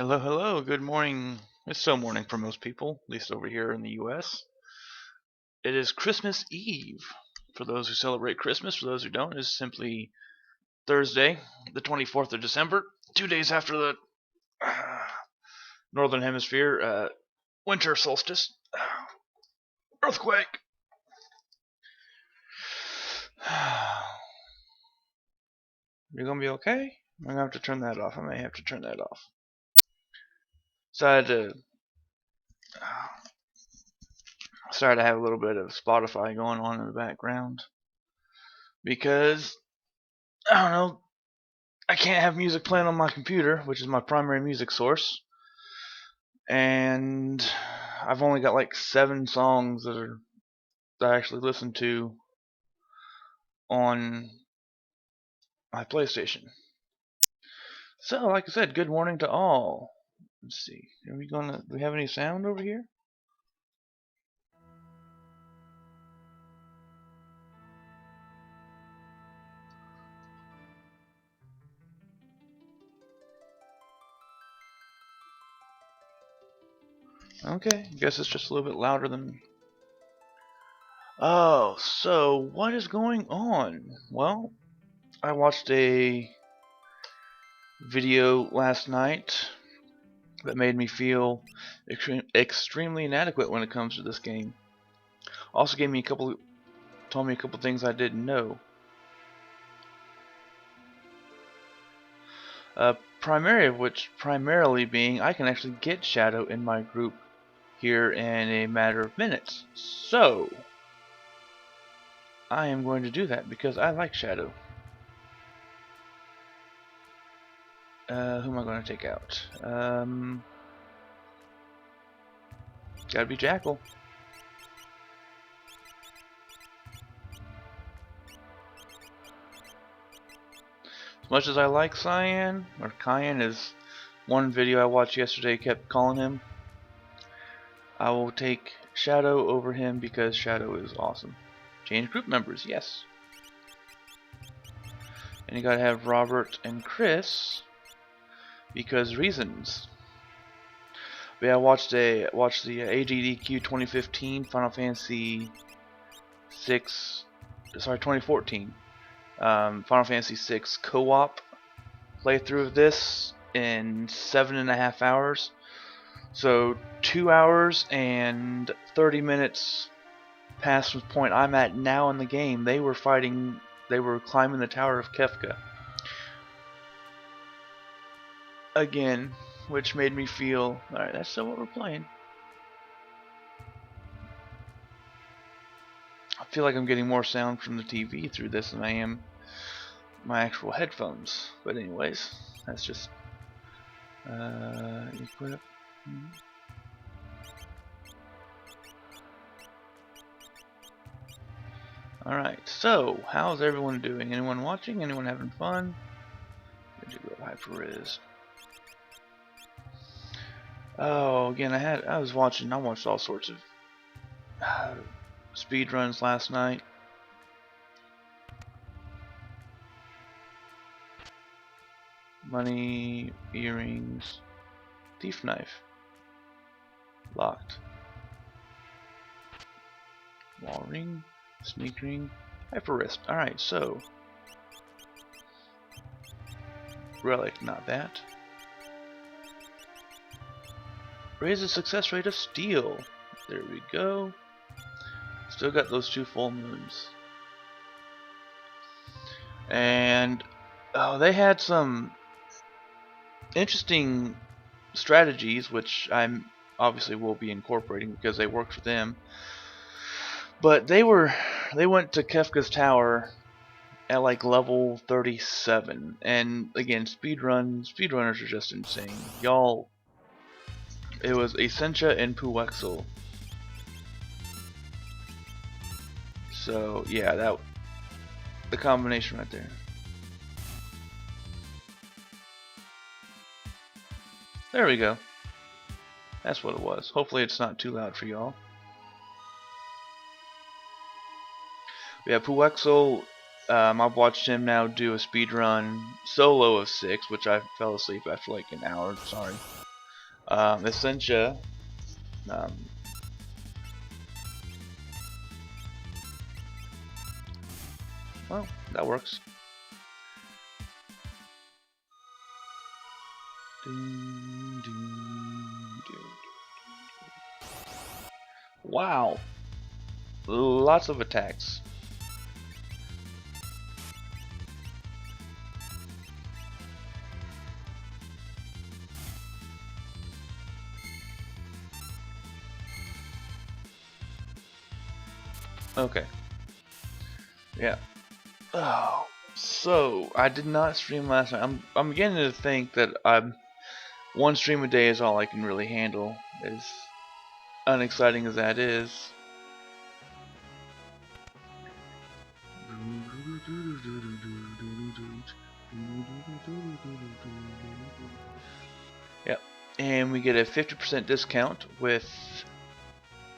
Hello, hello, good morning. It's still morning for most people, at least over here in the US. It is Christmas Eve. For those who celebrate Christmas, for those who don't, it's simply Thursday, the 24th of December, 2 days after the Northern Hemisphere winter solstice. Earthquake! You're gonna be okay? I'm gonna have to turn that off. I may have to turn that off. Decided to have a little bit of Spotify going on in the background because I don't know. I can't have music playing on my computer, which is my primary music source, and I've only got like 7 songs that I actually listen to on my PlayStation. So, like I said, good morning to all. Let's see. Do we have any sound over here? Okay, guess it's just a little bit louder than. Oh, so what is going on? Well, I watched a video last night that made me feel extremely inadequate when it comes to this game. Also told me a couple things I didn't know. Primarily being I can actually get Shadow in my group here in a matter of minutes. So I am going to do that because I like Shadow. Who am I going to take out? Gotta be Jackal. As much as I like Cyan, or Cyan as one video I watched yesterday kept calling him, I will take Shadow over him because Shadow is awesome. Change group members, yes. And you gotta have Robert and Chris because reasons. But yeah, I watched the AGDQ 2015 Final Fantasy 2014 Final Fantasy 6 co-op playthrough of this in 7.5 hours. So 2 hours and 30 minutes past the point I'm at now in the game. They were climbing the Tower of Kefka again, which made me feel, alright, that's still what we're playing. I feel like I'm getting more sound from the TV through this than I am my actual headphones. But anyways, that's just equip. Alright, so how's everyone doing? Anyone watching? Anyone having fun? Did you go Hyper-Res? Oh, again, I watched all sorts of speed runs last night. Money, earrings, thief knife, locked, wall ring, sneak ring, Hyper-Wrist. Alright, so relic, not that. Raise the success rate of steel. There we go. Still got those 2 full moons. And they had some interesting strategies, which I'm obviously will be incorporating because they worked for them. But they went to Kefka's Tower at like level 37, and again, speedrunners are just insane, y'all. It was Essentia and Puwexel. So yeah, the combination right there. There we go. That's what it was. Hopefully it's not too loud for y'all. Yeah, Puwexel, I've watched him now do a speedrun solo of 6, which I fell asleep after like an hour. Sorry. Essentia. Um, well, that works. Wow, lots of attacks. Okay. Yeah. Oh, so I did not stream last night. I'm beginning to think that one stream a day is all I can really handle. As unexciting as that is. Yep. And we get a 50% discount with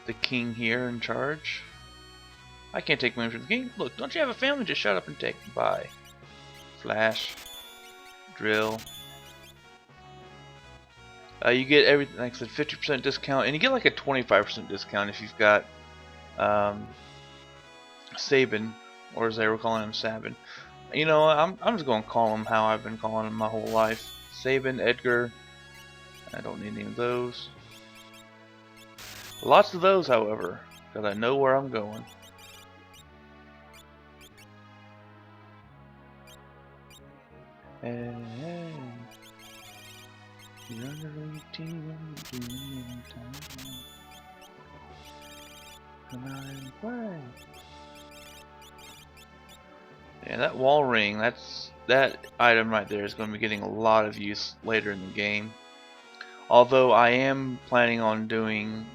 the king here in charge. I can't take money from the king. Look, don't you have a family? Just shut up and take. Bye. Flash. Drill. You get everything, like I said, 50% discount, and you get like a 25% discount if you've got Sabin, or as they were calling him, Sabin. You know, I'm just gonna call him how I've been calling him my whole life. Sabin, Edgar. I don't need any of those. Lots of those, however, because I know where I'm going. Hey, you're under 18, come out and play. Yeah, that wall ring, that item right there is going to be getting a lot of use later in the game. Although I am planning on doing...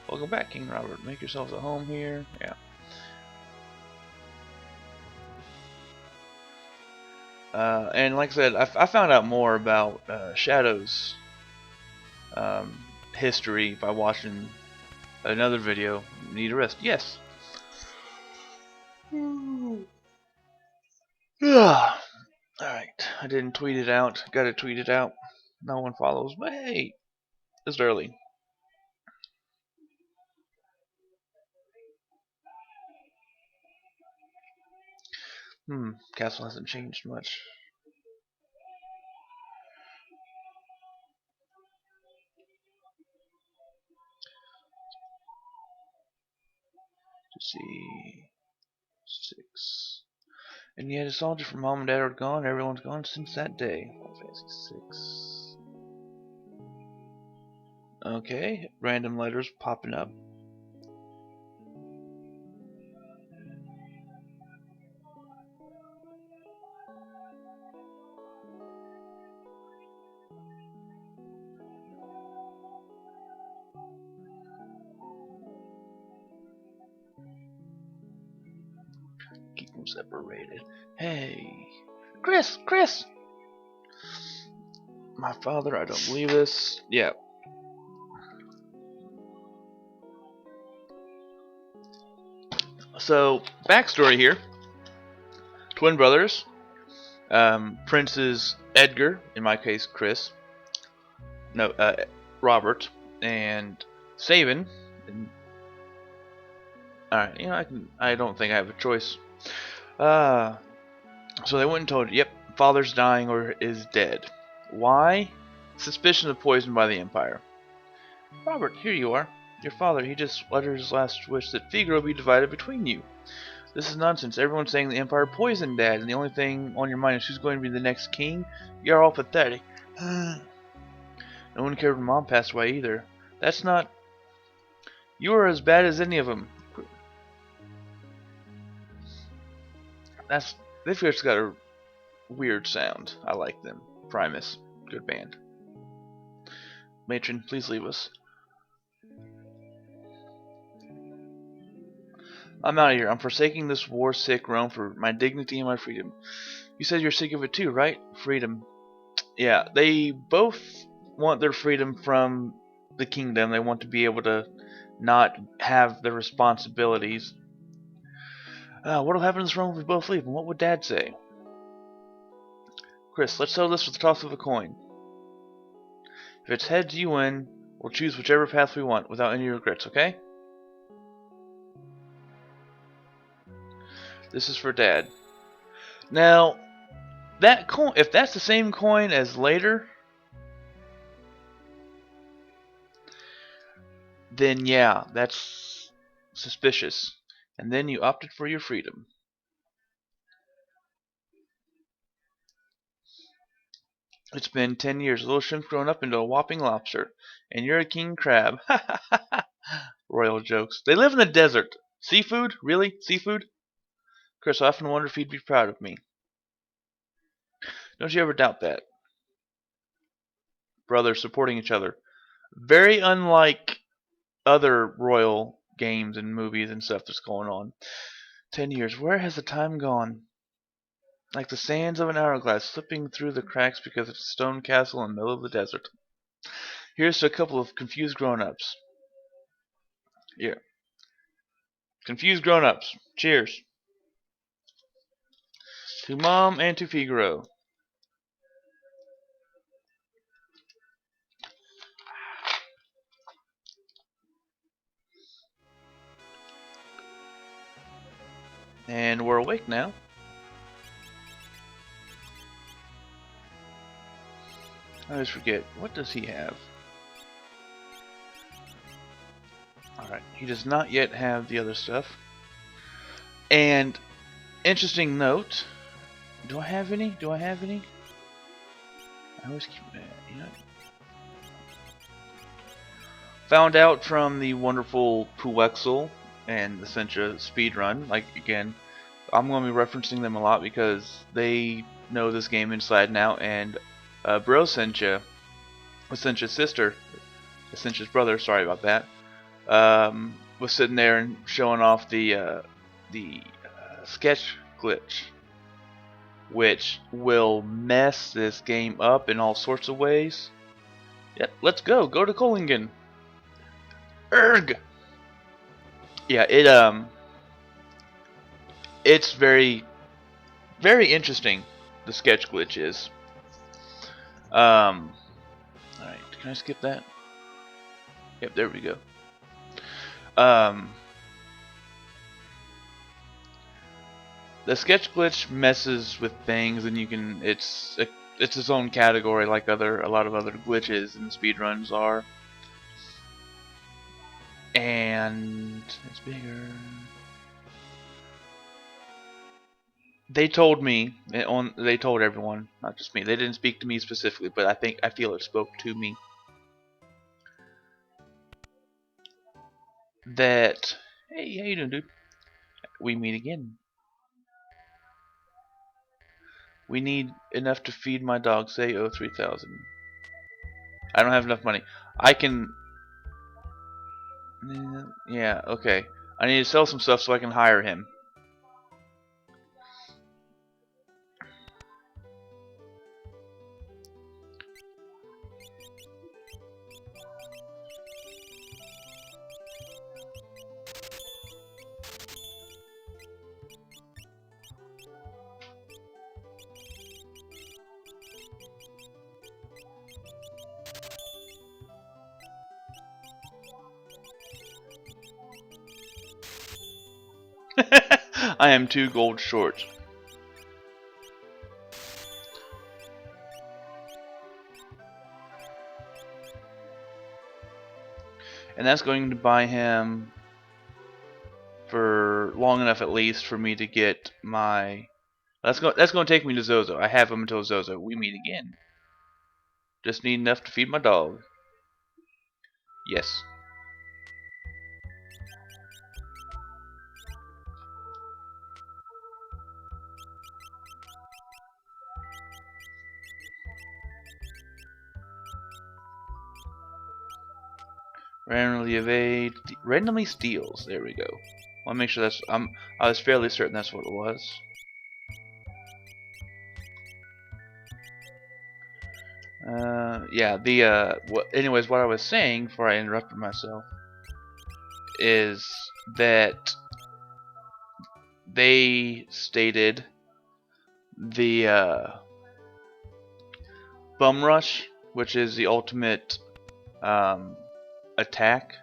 Welcome back, King Robert. Make yourselves at home here. Yeah. And like I said, I found out more about Shadow's history by watching another video. Need a rest? Yes. Alright, I didn't tweet it out. Gotta tweet it out. No one follows, but hey, it's early. Castle hasn't changed much. Let's see. 6. And yet a soldier from mom and dad are gone. Everyone's gone since that day. Fantasy 6. Okay, random letters popping up. Keep them separated. Hey, Chris! My father, I don't believe this. Yeah. So, backstory here. Twin brothers. Princes Edgar, in my case Chris. No, Robert. And Sabin. Alright, you know, I don't think I have a choice. So they went and told, yep, father's dying or is dead. Why? Suspicion of poison by the Empire. Robert, here you are. Your father, he just uttered his last wish that Figaro be divided between you. This is nonsense. Everyone's saying the Empire poisoned Dad, and the only thing on your mind is who's going to be the next king? You're all pathetic. No one cared when Mom passed away either. That's not... You are as bad as any of them. They've just got a weird sound. I like them. Primus. Good band. Matron, please leave us. I'm out of here. I'm forsaking this war-sick realm for my dignity and my freedom. You said you're sick of it too, right? Freedom. Yeah, they both want their freedom from the kingdom. They want to be able to not have the responsibilities. What'll happen to this realm if we both leave? And what would Dad say? Chris, let's settle this with the toss of a coin. If it's heads, you win. We'll choose whichever path we want without any regrets, okay? This is for Dad. Now, that coin, if that's the same coin as later, then yeah, that's suspicious. And then you opted for your freedom. It's been 10 years. A little shrimp's grown up into a whopping lobster. And you're a king crab. Royal jokes. They live in the desert. Seafood? Really? Seafood? Chris, I often wonder if he'd be proud of me. Don't you ever doubt that. Brothers supporting each other. Very unlike other royal games and movies and stuff that's going on. 10 years. Where has the time gone? Like the sands of an hourglass slipping through the cracks because it's a stone castle in the middle of the desert. Here's to a couple of confused grown-ups. Yeah. Confused grown-ups. Cheers. To Mom and to Figaro. And we're awake now. I always forget. What does he have? Alright, he does not yet have the other stuff. And, interesting note. Do I have any? Do I have any? I always keep that. You know. Found out from the wonderful Puwexel and the Sencha speedrun. Like, again, I'm going to be referencing them a lot because they know this game inside and out. And Bro Sencha, Sencha's sister, Sencha's brother, sorry about that, was sitting there and showing off the sketch glitch, which will mess this game up in all sorts of ways. Yep, let's go. Go to Kohlingen. Erg. Yeah, it's very, very interesting. The sketch glitch is. All right, can I skip that? Yep, there we go. The sketch glitch messes with things, and you can. It's its own category, like a lot of other glitches and speedruns are. And it's bigger. They told me they told everyone, not just me. They didn't speak to me specifically, but I feel it spoke to me that, hey, how you doing, dude? We meet again. We need enough to feed my dog. Say, oh, 3,000. I don't have enough money. I can. Yeah, okay. I need to sell some stuff so I can hire him. I am 2 gold short. And that's going to buy him for long enough at least for me to get my. That's going to take me to Zozo. I have him until Zozo. We meet again. Just need enough to feed my dog. Yes. Randomly evade. Randomly steals. There we go. I'll make sure that's. I was fairly certain that's what it was. Yeah. Anyways, what I was saying before I interrupted myself is that they stated the Bum Rush which is the ultimate attack,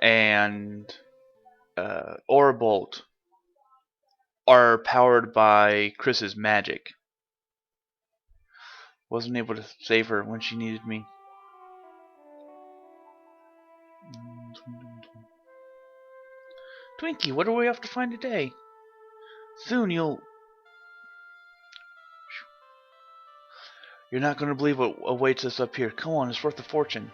and Aura Bolt are powered by Chris's magic. Wasn't able to save her when she needed me. Twinkie, what do we have to find today? Soon you're not going to believe what awaits us up here. Come on, it's worth a fortune.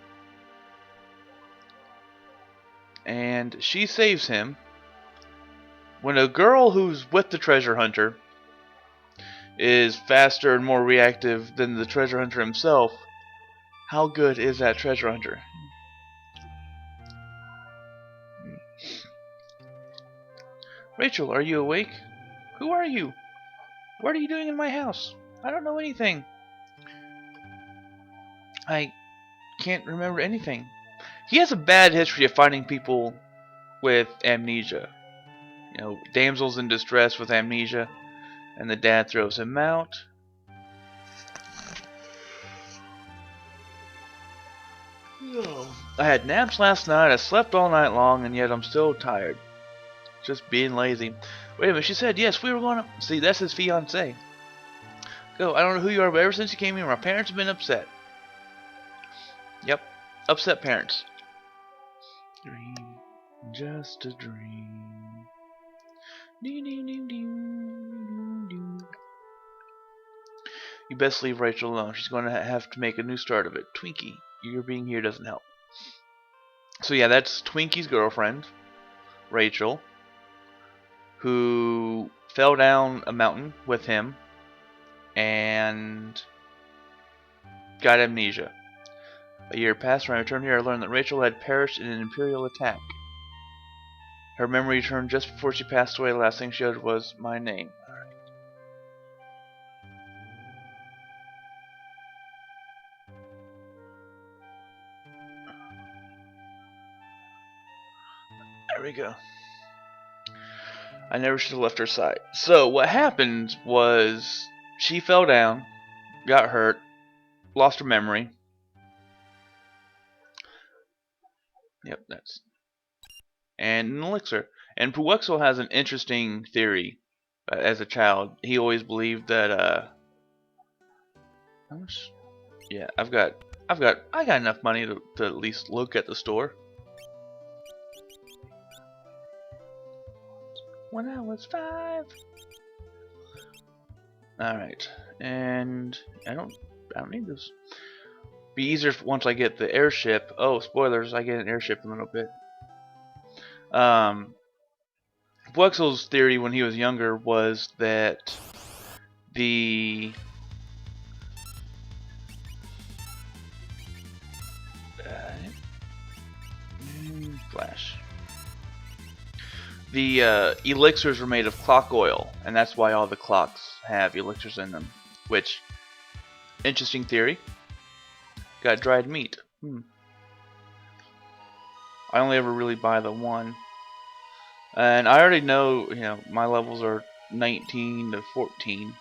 And she saves him when a girl who's with the treasure hunter is faster and more reactive than the treasure hunter himself. How good is that treasure hunter? Rachel, are you awake? Who are you? What are you doing in my house? I don't know anything. I can't remember anything. He has a bad history of finding people with amnesia. You know, damsels in distress with amnesia, and the dad throws him out. I had naps last night, I slept all night long, and yet I'm still tired. Just being lazy. Wait a minute, she said yes, we were going to... See, that's his fiancée. Go, I don't know who you are, but ever since you came here, my parents have been upset. Yep, upset parents. Dream, just a dream. You best leave Rachel alone. She's going to have to make a new start of it. Twinkie, your being here doesn't help. So yeah, that's Twinkie's girlfriend, Rachel, who fell down a mountain with him and got amnesia. A year passed. When I returned here, I learned that Rachel had perished in an Imperial attack. Her memory returned just before she passed away. The last thing she uttered was my name. There we go. I never should have left her side. So what happened was she fell down, got hurt, lost her memory. Yep, that's... And an elixir. And Puwexil has an interesting theory. As a child, he always believed that how much? Yeah, I got enough money to at least look at the store. When I was 5. Alright, and I don't need this. Be easier once I get the airship. Oh, spoilers! I get an airship in a little bit. Puwexil's theory when he was younger was that the flash. The elixirs were made of clock oil, and that's why all the clocks have elixirs in them. Which, interesting theory. Got dried meat. I only ever really buy the one. And I already know, you know, my levels are 19 to 14.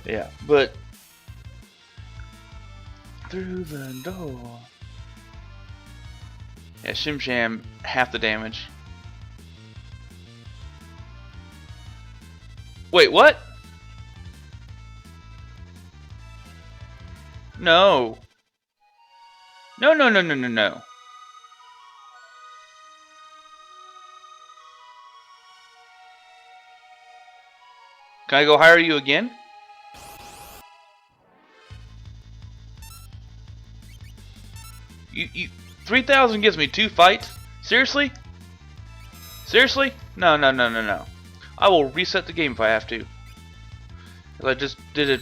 Yeah, but through the door. Yeah, Shim Sham, half the damage. Wait, what? No. No, no, no, no, no, no. Can I go hire you again? You 3,000 gives me 2 fights? Seriously? Seriously? No, no, no, no, no. I will reset the game if I have to. I just did a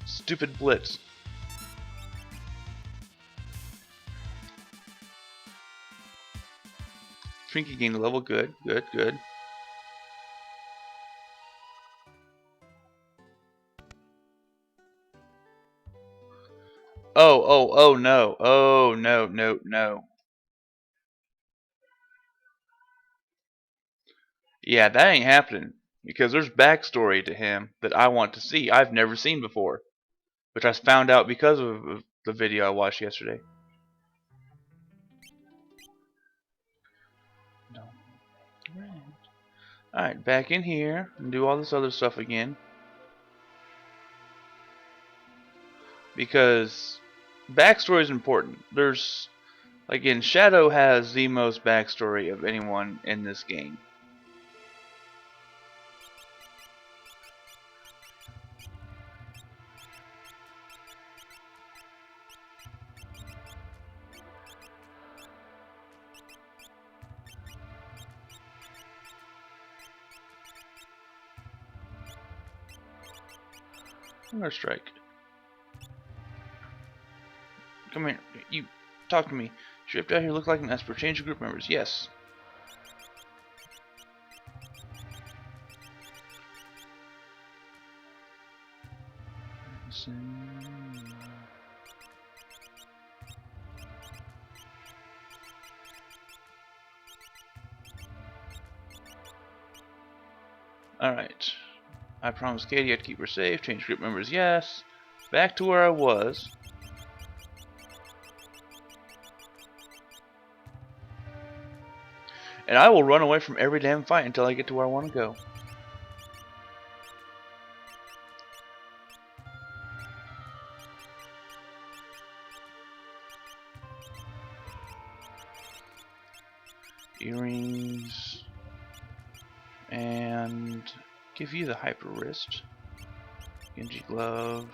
stupid blitz. Trinky gained a level. Good, good, good. oh no. Oh no, no, no. Yeah, that ain't happening. Because there's backstory to him that I want to see. I've never seen before. Which I found out because of the video I watched yesterday. No. Alright, back in here and do all this other stuff again. Because backstory is important. There's, again, Shadow has the most backstory of anyone in this game. I'm gonna strike. Come here. You talk to me. Shift out here look like an Esper. Change your group members. Yes. Alright. I promised Katie I'd keep her safe. Change group members. Yes. Back to where I was. And I will run away from every damn fight until I get to where I want to go. Earrings. And give you the hyper wrist. Genji glove.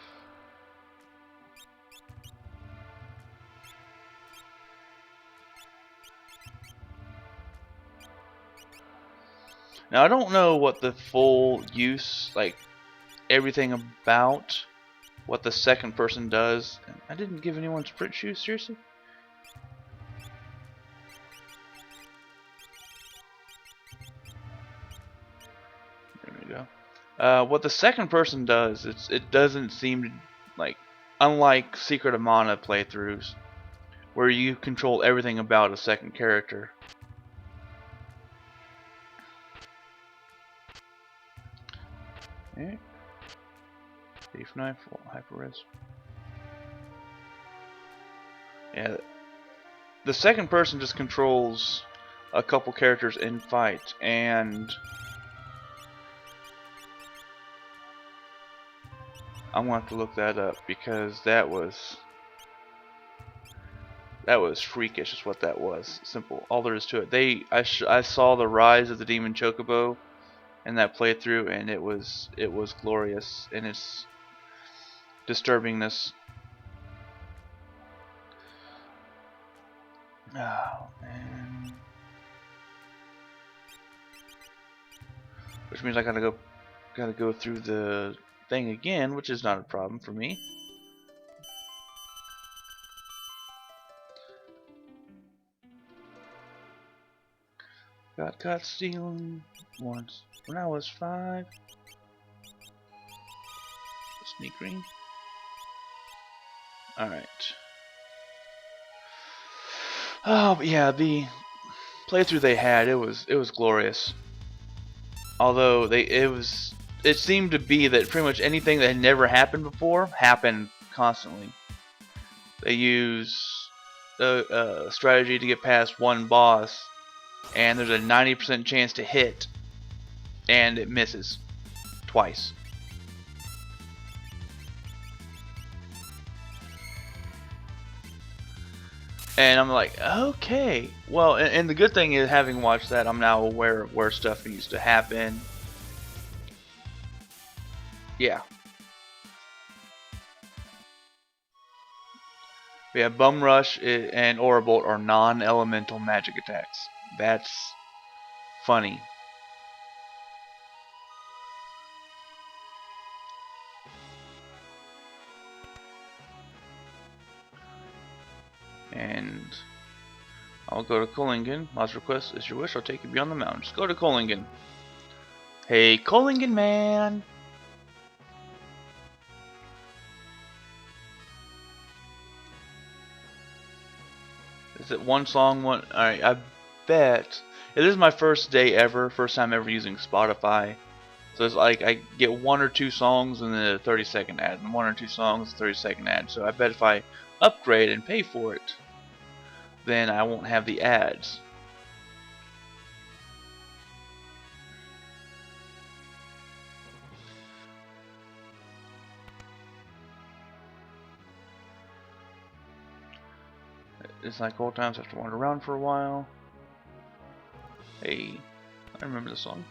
Now I don't know what the full use, like everything about what the second person does. I didn't give anyone sprint shoes, seriously? There we go. What the second person does, it doesn't seem to, like, unlike Secret of Mana playthroughs, where you control everything about a second character. Okay. Thief knife, hyper res. Yeah, the second person just controls a couple characters in fight, and I'm gonna have to look that up because that was freakish, is what that was. Simple. All there is to it. I saw the rise of the Demon Chocobo in that playthrough, and it was glorious in its disturbingness. Oh man. Which means I gotta go through the thing again, which is not a problem for me. Got caught stealing once when I was 5. Sneak green. Alright. Oh, but yeah, the playthrough they had, it was glorious. Although it seemed to be that pretty much anything that had never happened before happened constantly. They use a strategy to get past one boss, and there's a 90% chance to hit, and it misses twice. And I'm like, okay. Well, and the good thing is, having watched that, I'm now aware of where stuff needs to happen. Yeah. Yeah, Bum Rush and Aura Bolt are non-elemental magic attacks. That's funny. And I'll go to Kohlingen. Last request is your wish. I'll take you beyond the mountains. Go to Kohlingen. Hey, Kohlingen man! Is it one song? One. All right. I bet it is my first day ever. First time ever using Spotify. So it's like I get 1 or 2 songs and then a 30-second ad, and 1 or 2 songs, 30-second ad. So I bet if I upgrade and pay for it, then I won't have the ads. It's like old times. I have to wander around for a while. Hey, I remember the song.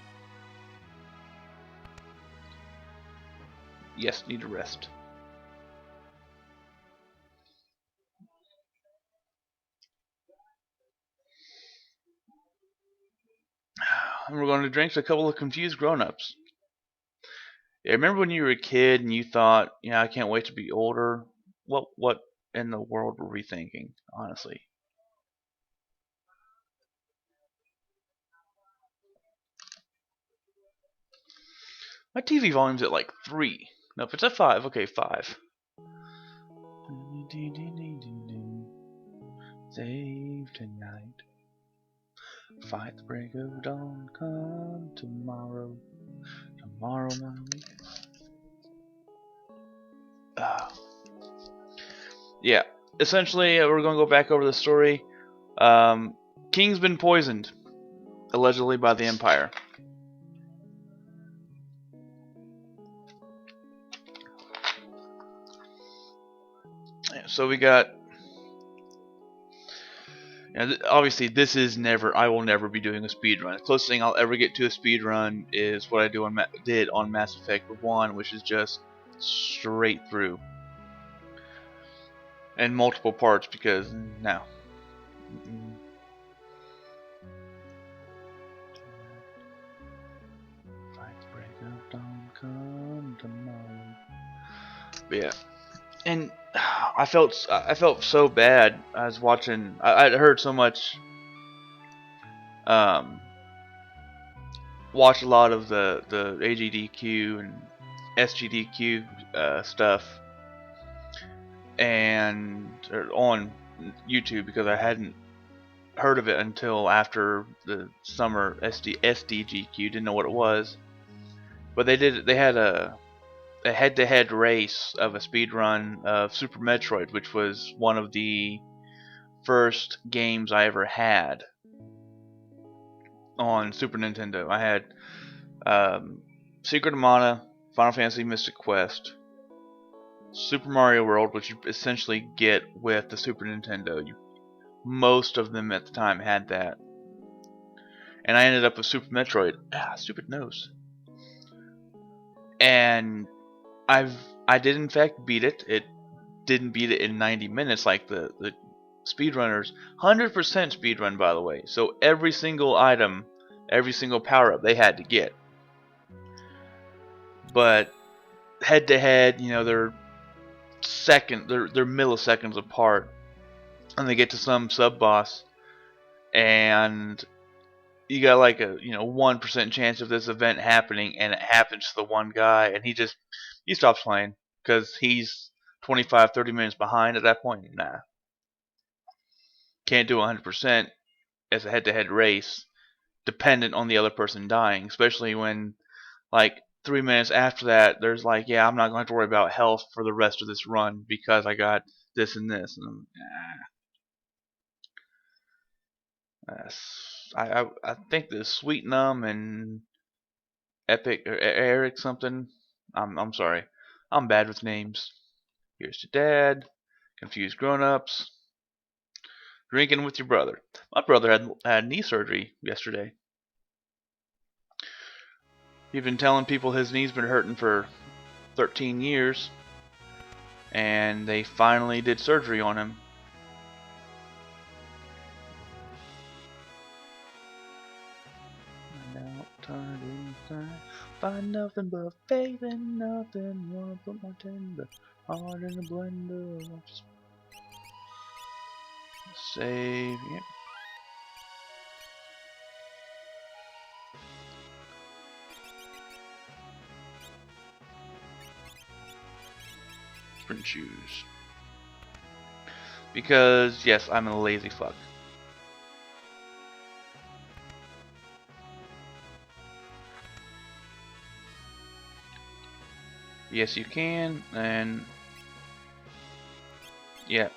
Yes, need to rest. And we're going to drink to a couple of confused grown-ups. Yeah, remember when you were a kid and you thought, yeah, I can't wait to be older? What in the world were we thinking, honestly? My TV volume's at like 3. No, if it's at 5, okay, 5. Save tonight. Fight the break of dawn. Come tomorrow. Tomorrow night. Yeah. Essentially, we're going to go back over the story. King's been poisoned, allegedly by the Empire. So we got. Obviously, this is never. I will never be doing a speed run. The closest thing I'll ever get to a speed run is what I did on Mass Effect 1, which is just straight through and multiple parts. Because no. Fight the break of dawn, come tomorrow. But yeah, and I felt so bad. I was watching. I'd heard so much. Watch a lot of the AGDQ and SGDQ stuff, and on YouTube because I hadn't heard of it until after the summer SDGQ. Didn't know what it was, but they had a head-to-head race of a speed run of Super Metroid, which was one of the first games I ever had on Super Nintendo. I had Secret of Mana, Final Fantasy Mystic Quest, Super Mario World, which you essentially get with the Super Nintendo. Most of them at the time had that. And I ended up with Super Metroid. Stupid nose. And I did in fact beat it. It didn't beat it in 90 minutes like the speedrunners. 100% speedrun, by the way. So every single item, every single power-up they had to get. But head to head, they're milliseconds apart, and they get to some sub boss, and you got like a 1% chance of this event happening, and it happens to the one guy, and he stops playing because he's 25-30 minutes behind at that point. Nah, can't do 100% as a head-to-head race, dependent on the other person dying, especially when like 3 minutes after that, there's like, yeah, I'm not going to have to worry about health for the rest of this run because I got this and this. And I think the Sweet Num and Epic or Eric something. I'm sorry, I'm bad with names. Here's to Dad. Confused grown-ups. Drinking with your brother. My brother had knee surgery yesterday. He's been telling people his knee's been hurting for 13 years, and they finally did surgery on him. Turned inside, find nothing but faith in nothing. Wanna put my tender heart in the blender. Save it. Sprint shoes. Because, yes, I'm a lazy fuck. Yes, you can, and yeah.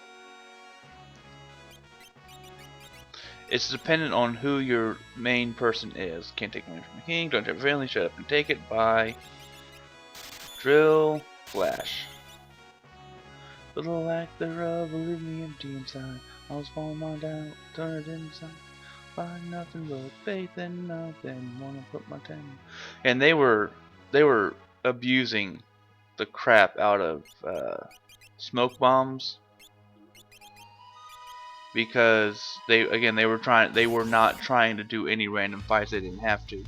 It's dependent on who your main person is. Can't take money from the king, don't have family, shut up and take it, bye. Drill, flash. Little lack thereof, leave me empty inside. I was falling on down, turn it inside. Find nothing but faith in nothing. Wanna put my time. And they were abusing the crap out of smoke bombs because they were not trying to do any random fights. They didn't have to.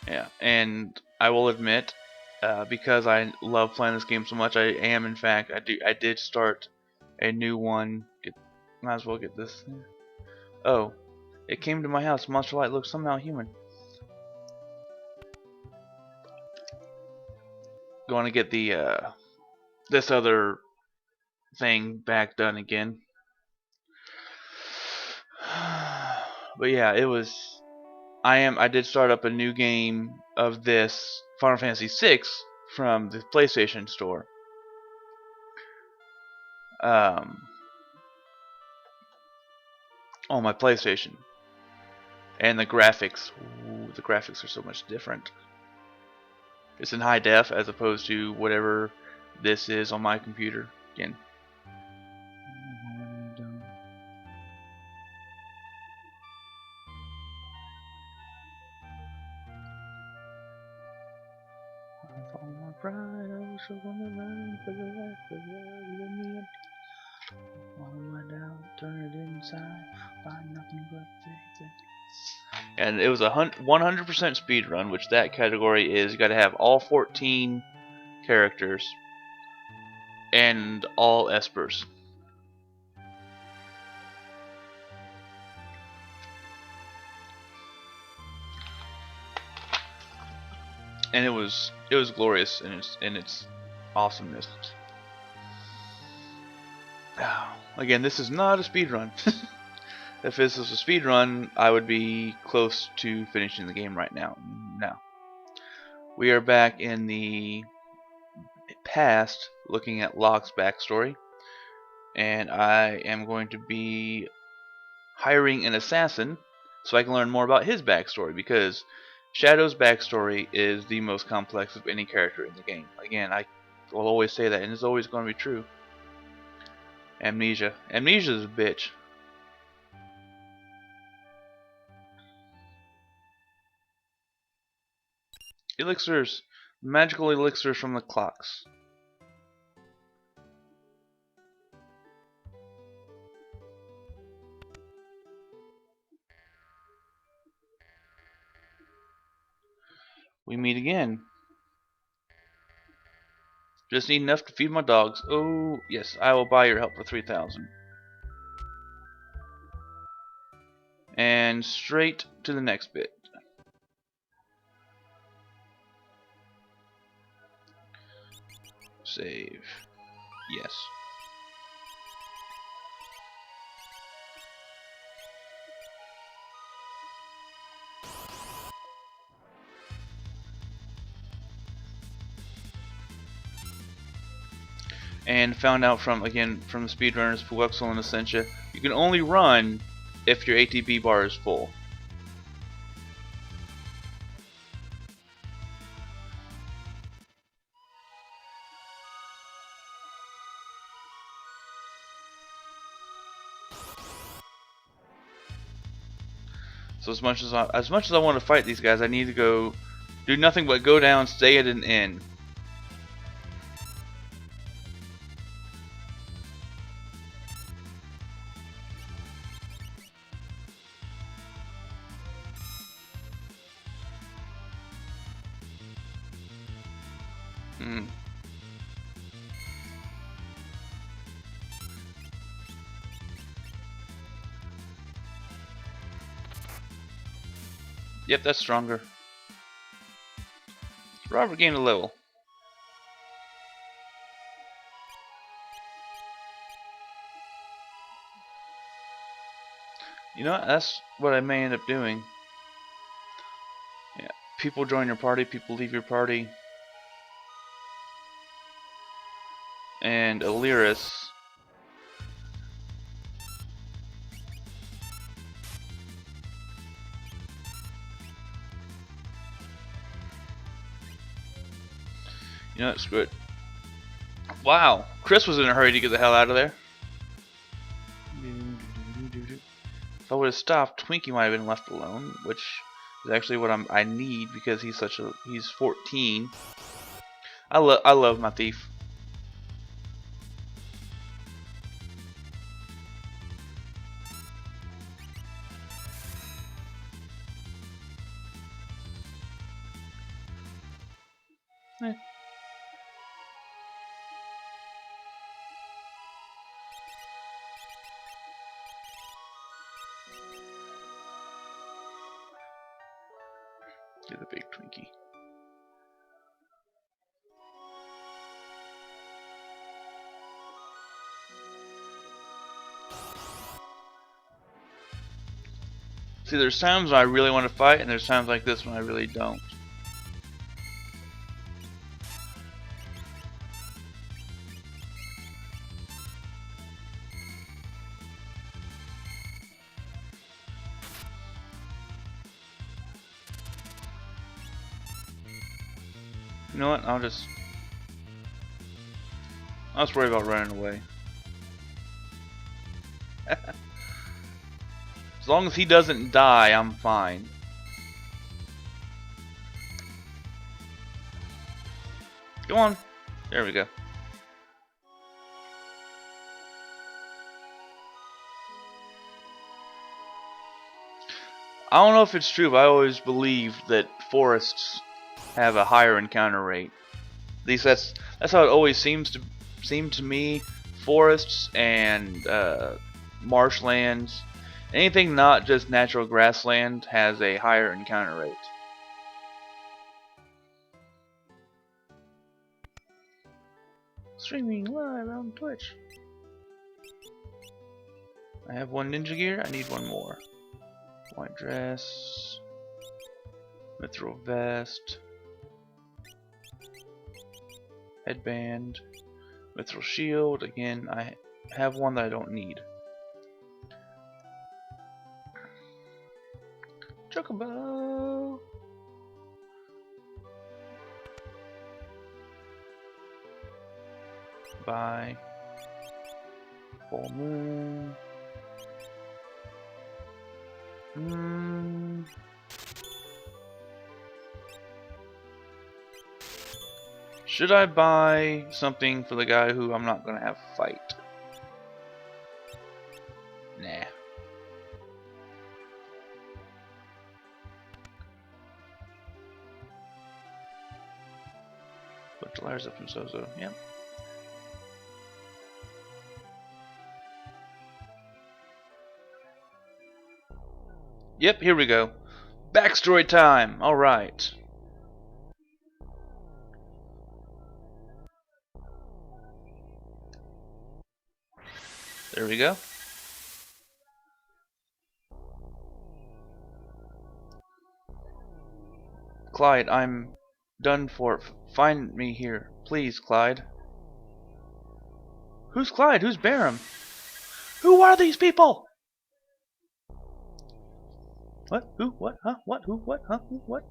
Yeah, and I will admit, because I love playing this game so much, I am in fact I did start a new one. Might as well get this thing. Oh, it came to my house. Monster Light looks somehow human. Going to get the this other thing back done again. But yeah, it was. I did start up a new game of this Final Fantasy VI from the PlayStation Store. On my PlayStation, and the graphics. Ooh, the graphics are so much different. It's in high def as opposed to whatever this is on my computer. Again. And it was a 100% speed run, which that category is. You got to have all 14 characters and all espers. And it was glorious in its awesomeness. Again, this is not a speed run. If this was a speed run, I would be close to finishing the game right now. Now, we are back in the past, looking at Locke's backstory, and I am going to be hiring an assassin so I can learn more about his backstory, because Shadow's backstory is the most complex of any character in the game. Again, I will always say that, and it's always going to be true. Amnesia. Amnesia is a bitch. Elixirs. Magical elixirs from the clocks. We meet again. Just need enough to feed my dogs. Oh, yes, I will buy your help for 3,000. And straight to the next bit. Save. Yes. And found out from the speedrunners Puuxel and Essentia, you can only run if your ATB bar is full. So as much as I want to fight these guys, I need to go do nothing but go down, stay at an inn. Hmm. Yep, that's stronger. Robert gained a level. You know what? That's what I may end up doing. Yeah. People join your party, people leave your party. And Illyris. You know what? Screw it. Wow. Chris was in a hurry to get the hell out of there. If I would have stopped, Twinkie might have been left alone, which is actually what I need because he's 14. I love my thief. Eh. Get the big Twinkie. See, there's times when I really want to fight, and there's times like this when I really don't. You know what? I'll just worry about running away. As long as he doesn't die, I'm fine. Go on. There we go. I don't know if it's true, but I always believed that forests have a higher encounter rate. At least that's how it always seem to me. Forests and marshlands, anything not just natural grassland has a higher encounter rate. Streaming live on Twitch. I have one ninja gear. I need one more. White dress, mithril vest, headband, mithril shield. Again, I have one that I don't need. Chocobo. Bye. Full moon. Should I buy something for the guy who I'm not gonna have fight? Nah. Put the layers up in Sozo. Yep. Yep, here we go. Backstory time! Alright. There we go. Clyde, I'm done for. Find me here. Please, Clyde. Who's Clyde? Who's Barum? Who are these people? What? Who? What? Huh? What? Who? What? Huh? Who? What?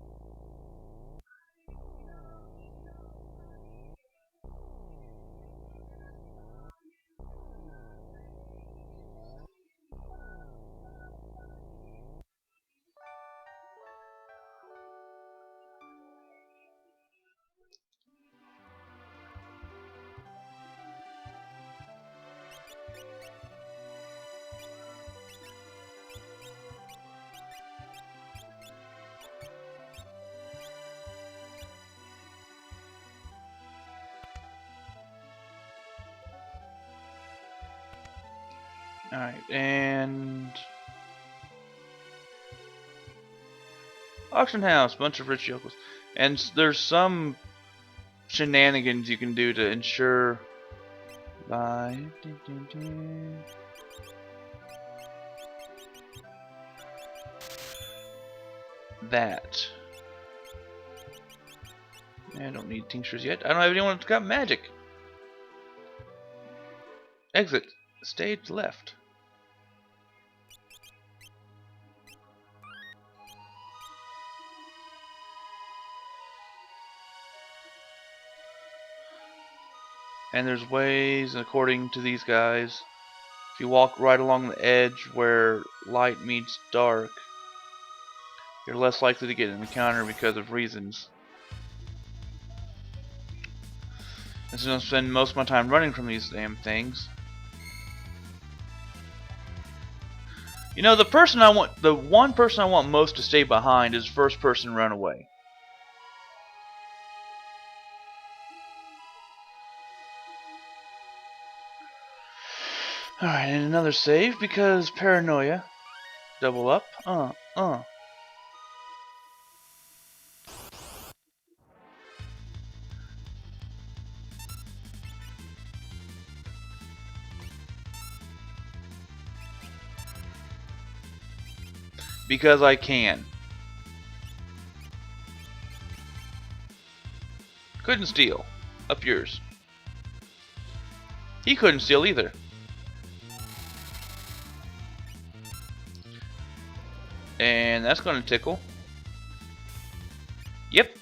Alright, and Auction house, bunch of rich yokels. And there's some shenanigans you can do to ensure by that. I don't need tinctures yet. I don't have anyone that's got magic. Exit. Stage left. And there's ways, according to these guys, if you walk right along the edge where light meets dark, you're less likely to get an encounter because of reasons. And so I'm spending most of my time running from these damn things. You know, the one person I want most to stay behind is first person runaway. Alright, and another save because paranoia. Double up. Because I can. Couldn't steal. Up yours. He couldn't steal either. And that's gonna tickle. Yep.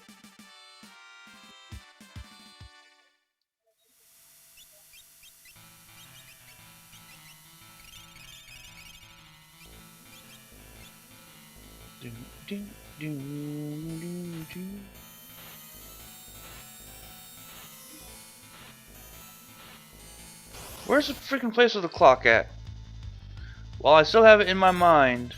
Where's the freaking place with the clock at? While I still have it in my mind.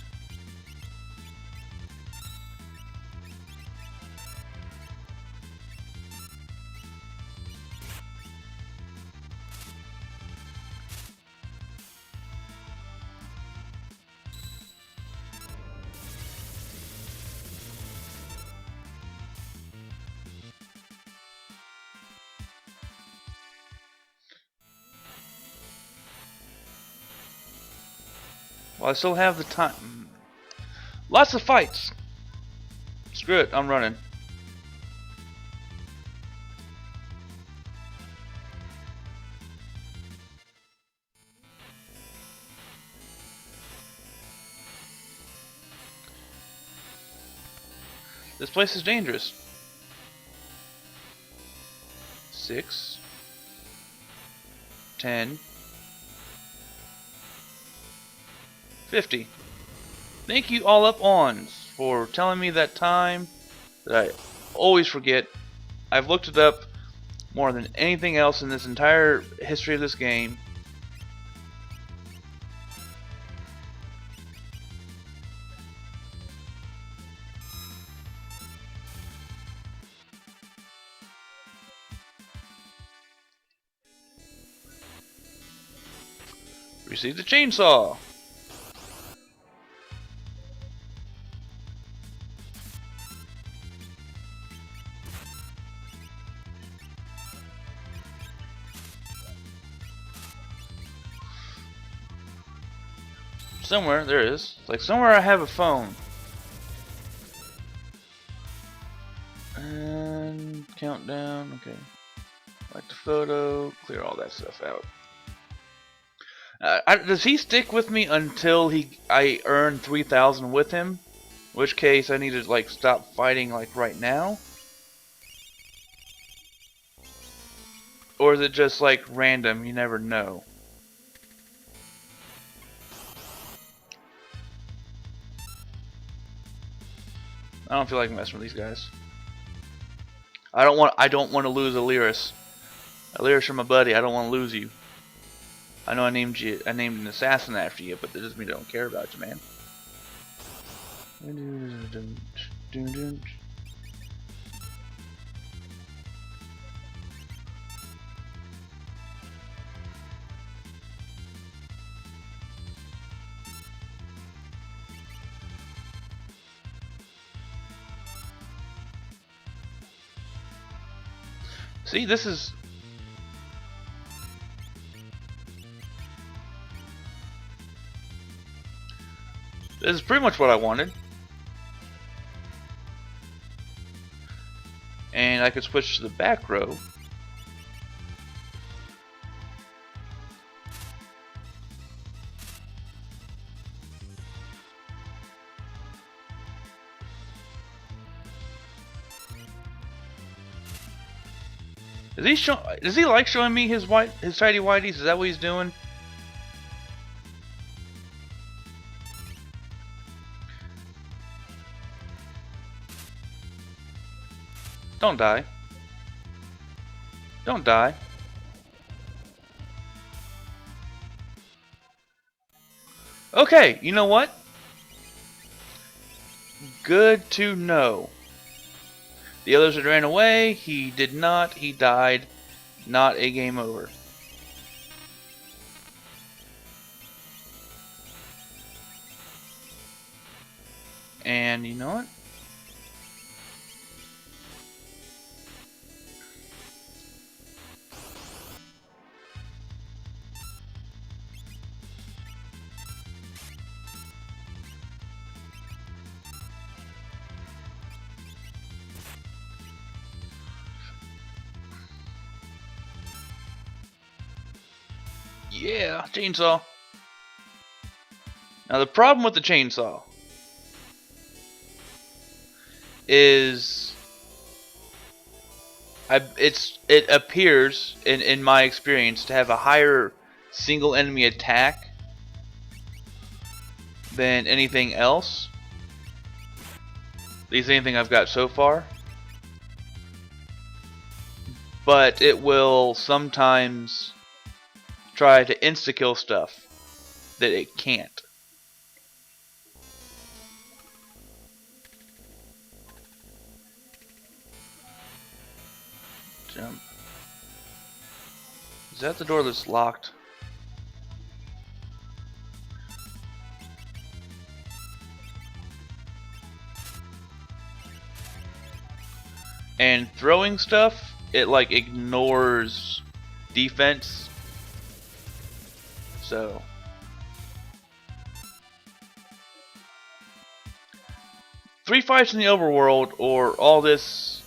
While I still have the time. Lots of fights. Screw it, I'm running. This place is dangerous. 6, 10, 50. Thank you all up ons for telling me that time that I always forget. I've looked it up more than anything else in this entire history of this game. Receive the chainsaw. Somewhere there is. Like somewhere I have a phone. And countdown. Okay. Like the photo. Clear all that stuff out. Does he stick with me until I earn 3,000 with him? In which case I need to like stop fighting like right now? Or is it just like random? You never know. I don't feel like messing with these guys. I don't want to lose Aliris. Aliris, you're my buddy. I don't want to lose you. I know I named an assassin after you, but that doesn't mean I don't care about you, man. See, this is pretty much what I wanted. And I could switch to the back row. Does he like showing me his tidy whities? Is that what he's doing? Don't die. Don't die. Okay, you know what? Good to know. The others had ran away. He did not. He died. Not a game over. And you know what? Yeah, chainsaw. Now the problem with the chainsaw is it appears in my experience to have a higher single enemy attack than anything else. At least anything I've got so far. But it will sometimes try to insta-kill stuff that it can't. Jump. Is that the door that's locked? And throwing stuff, it like ignores defense. So three fights in the overworld or all this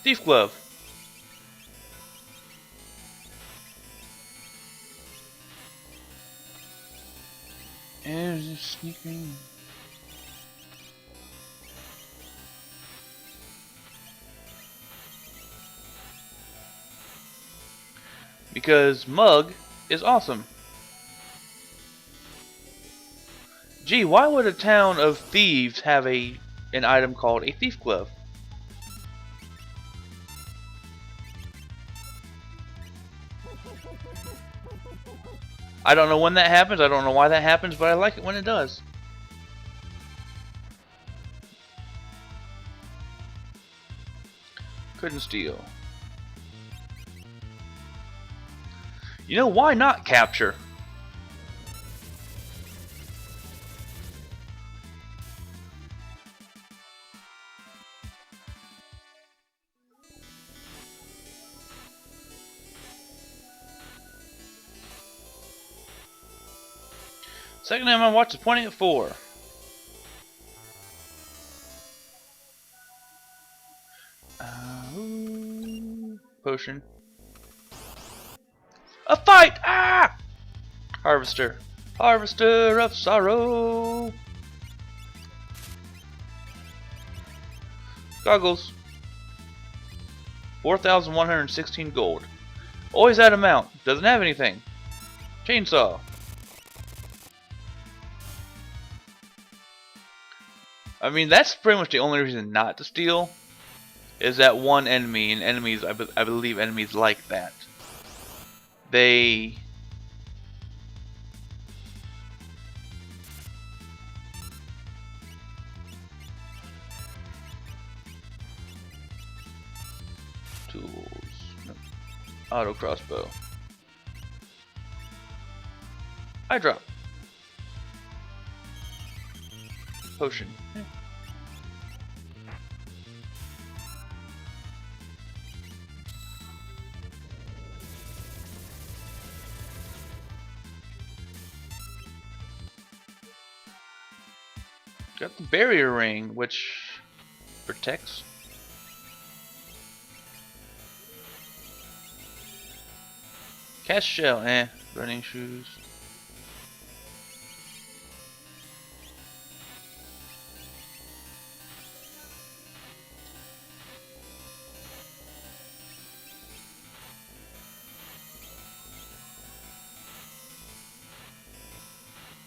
Thief Glove. And sneaking. Because Mug is awesome. Gee, why would a town of thieves have an item called a Thief Glove? I don't know when that happens, I don't know why that happens, but I like it when it does. Couldn't steal. You know, why not capture? Second time I watched is pointing at 4. Potion. A fight! Ah! Harvester. Harvester of sorrow. Goggles. 4,116 gold. Always that amount. Doesn't have anything. Chainsaw. I mean, that's pretty much the only reason not to steal. Is that one enemy, and enemies, I believe enemies like that. They... Tools. No. Auto crossbow. I drop. Potion. Barrier ring, which protects. Cast shell, running shoes.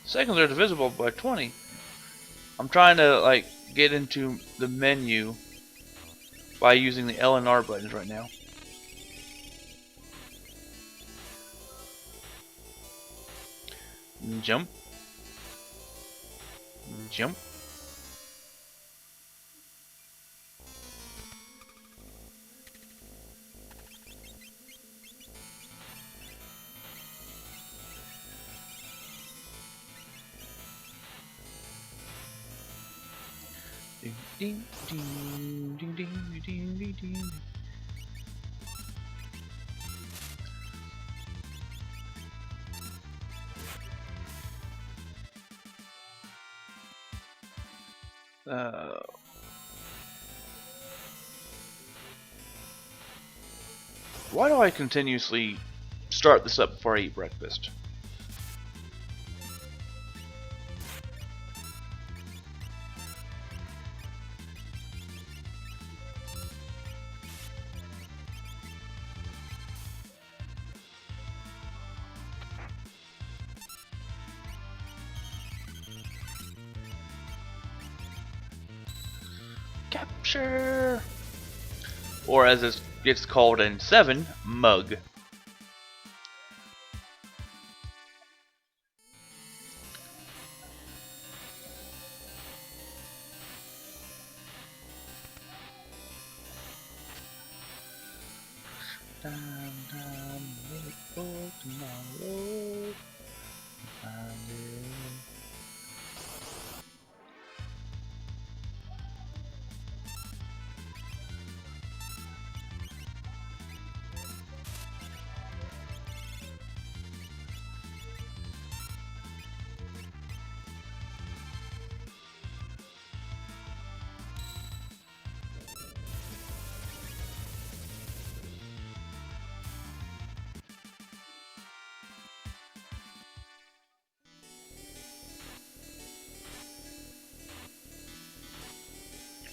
Seconds are divisible by 20. I'm trying to like get into the menu by using the L and R buttons right now. Jump. Jump. Ding ding ding ding ding ding ding ding. Why do I continuously start this up before I eat breakfast? Capture! Or as it gets called in 7, mug. Wait for tomorrow. Find it.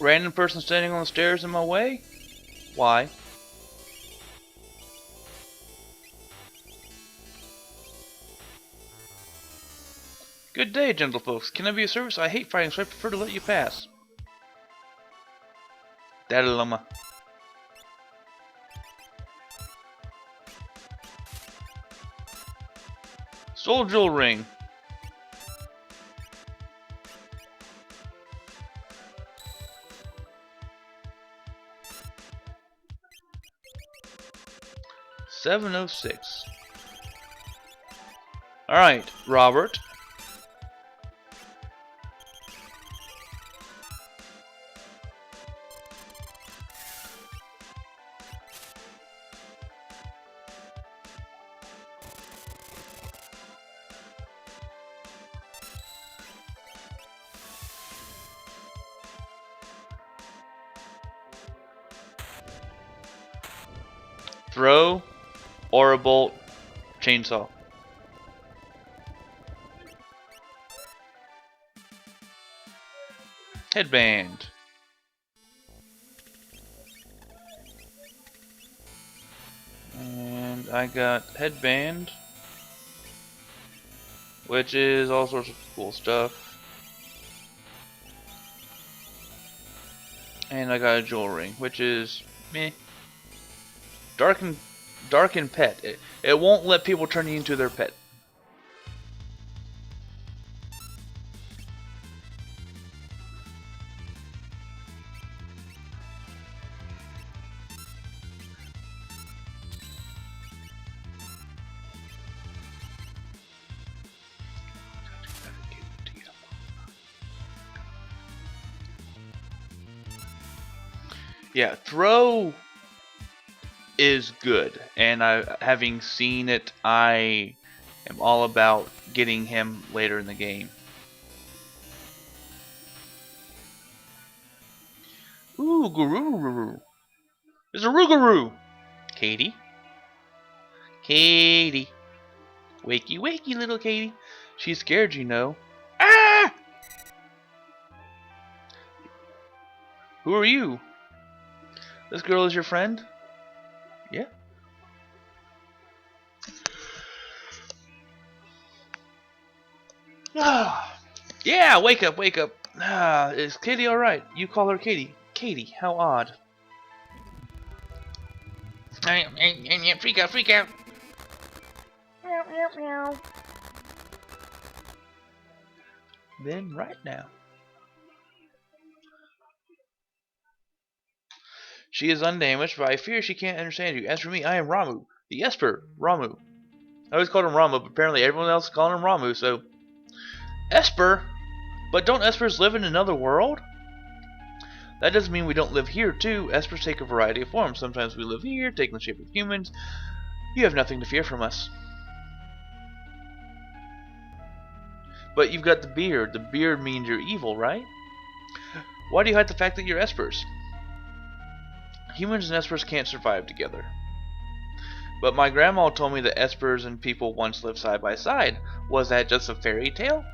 Random person standing on the stairs in my way? Why? Good day, gentlefolks. Can I be of service? I hate fighting, so I prefer to let you pass. Daddy Llama. Soul Jewel Ring. $706. Alright, Robert. Throw, Aura Bolt, Chainsaw. Headband. And I got Headband, which is all sorts of cool stuff. And I got a Jewel Ring, which is meh. Darken Pet. It won't let people turn you into their pet. Yeah, Throw is good, and having seen it, I am all about getting him later in the game. Ooh, guru. There's a Rougarou. Katie. Katie. Wakey, wakey, little Katie. She's scared, you know. Ah! Who are you? This girl is your friend? Yeah. Ah. Yeah, wake up, wake up. Ah, is Katie alright? You call her Katie. Katie, how odd. Freak out, freak out. Meow, meow, meow. Then right now. She is undamaged, but I fear she can't understand you. As for me, I am Ramuh, the Esper, Ramuh. I always called him Ramuh, but apparently everyone else is calling him Ramuh, so... Esper? But don't Espers live in another world? That doesn't mean we don't live here, too. Espers take a variety of forms. Sometimes we live here, taking the shape of humans. You have nothing to fear from us. But you've got the beard. The beard means you're evil, right? Why do you hide the fact that you're Espers? Humans and Espers can't survive together. But my grandma told me that Espers and people once lived side by side. Was that just a fairy tale?